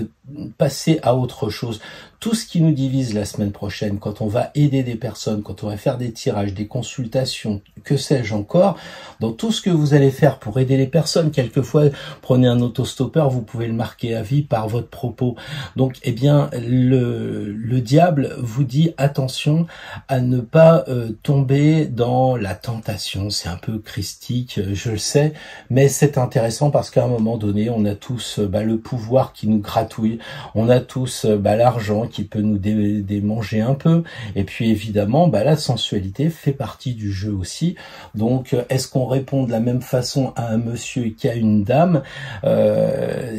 passer à autre chose. Tout ce qui nous divise la semaine prochaine, quand on va aider des personnes, quand on va faire des tirages, des consultations, que sais-je encore, dans tout ce que vous allez faire pour aider les personnes, quelquefois, prenez un autostoppeur, vous pouvez le marquer à vie par votre propos. Donc, eh bien, le diable vous dit attention à ne pas tomber dans la tentation. C'est un peu christique, je le sais, mais c'est intéressant parce qu'à un moment donné, on a tous le pouvoir qui nous gratouille, on a tous l'argent qui peut nous démanger un peu, et puis évidemment la sensualité fait partie du jeu aussi. Donc est-ce qu'on répond de la même façon à un monsieur qu'à une dame?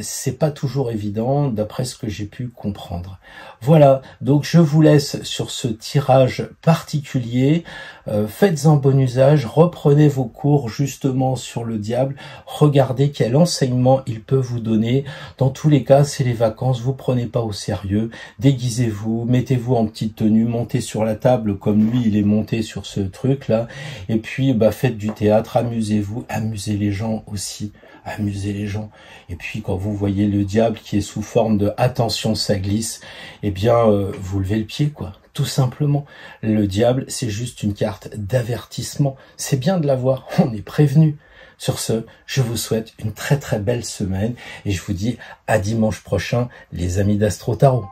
C'est pas toujours évident d'après ce que j'ai pu comprendre. Voilà, donc je vous laisse sur ce tirage particulier. Faites-en bon usage, reprenez vos cours justement sur le diable, regardez quel enseignement il peut vous donner. Dans tous les cas, c'est les vacances, vous prenez pas au sérieux, déguisez-vous, mettez-vous en petite tenue, montez sur la table comme lui il est monté sur ce truc là, et puis faites du théâtre, amusez-vous, amusez les gens aussi. Amusez les gens. Et puis quand vous voyez le diable qui est sous forme de attention ça glisse, eh bien vous levez le pied quoi. tout simplement. Le diable, c'est juste une carte d'avertissement. C'est bien de l'avoir, on est prévenu. Sur ce, je vous souhaite une très très belle semaine et je vous dis à dimanche prochain, les amis d'Astro Tarot.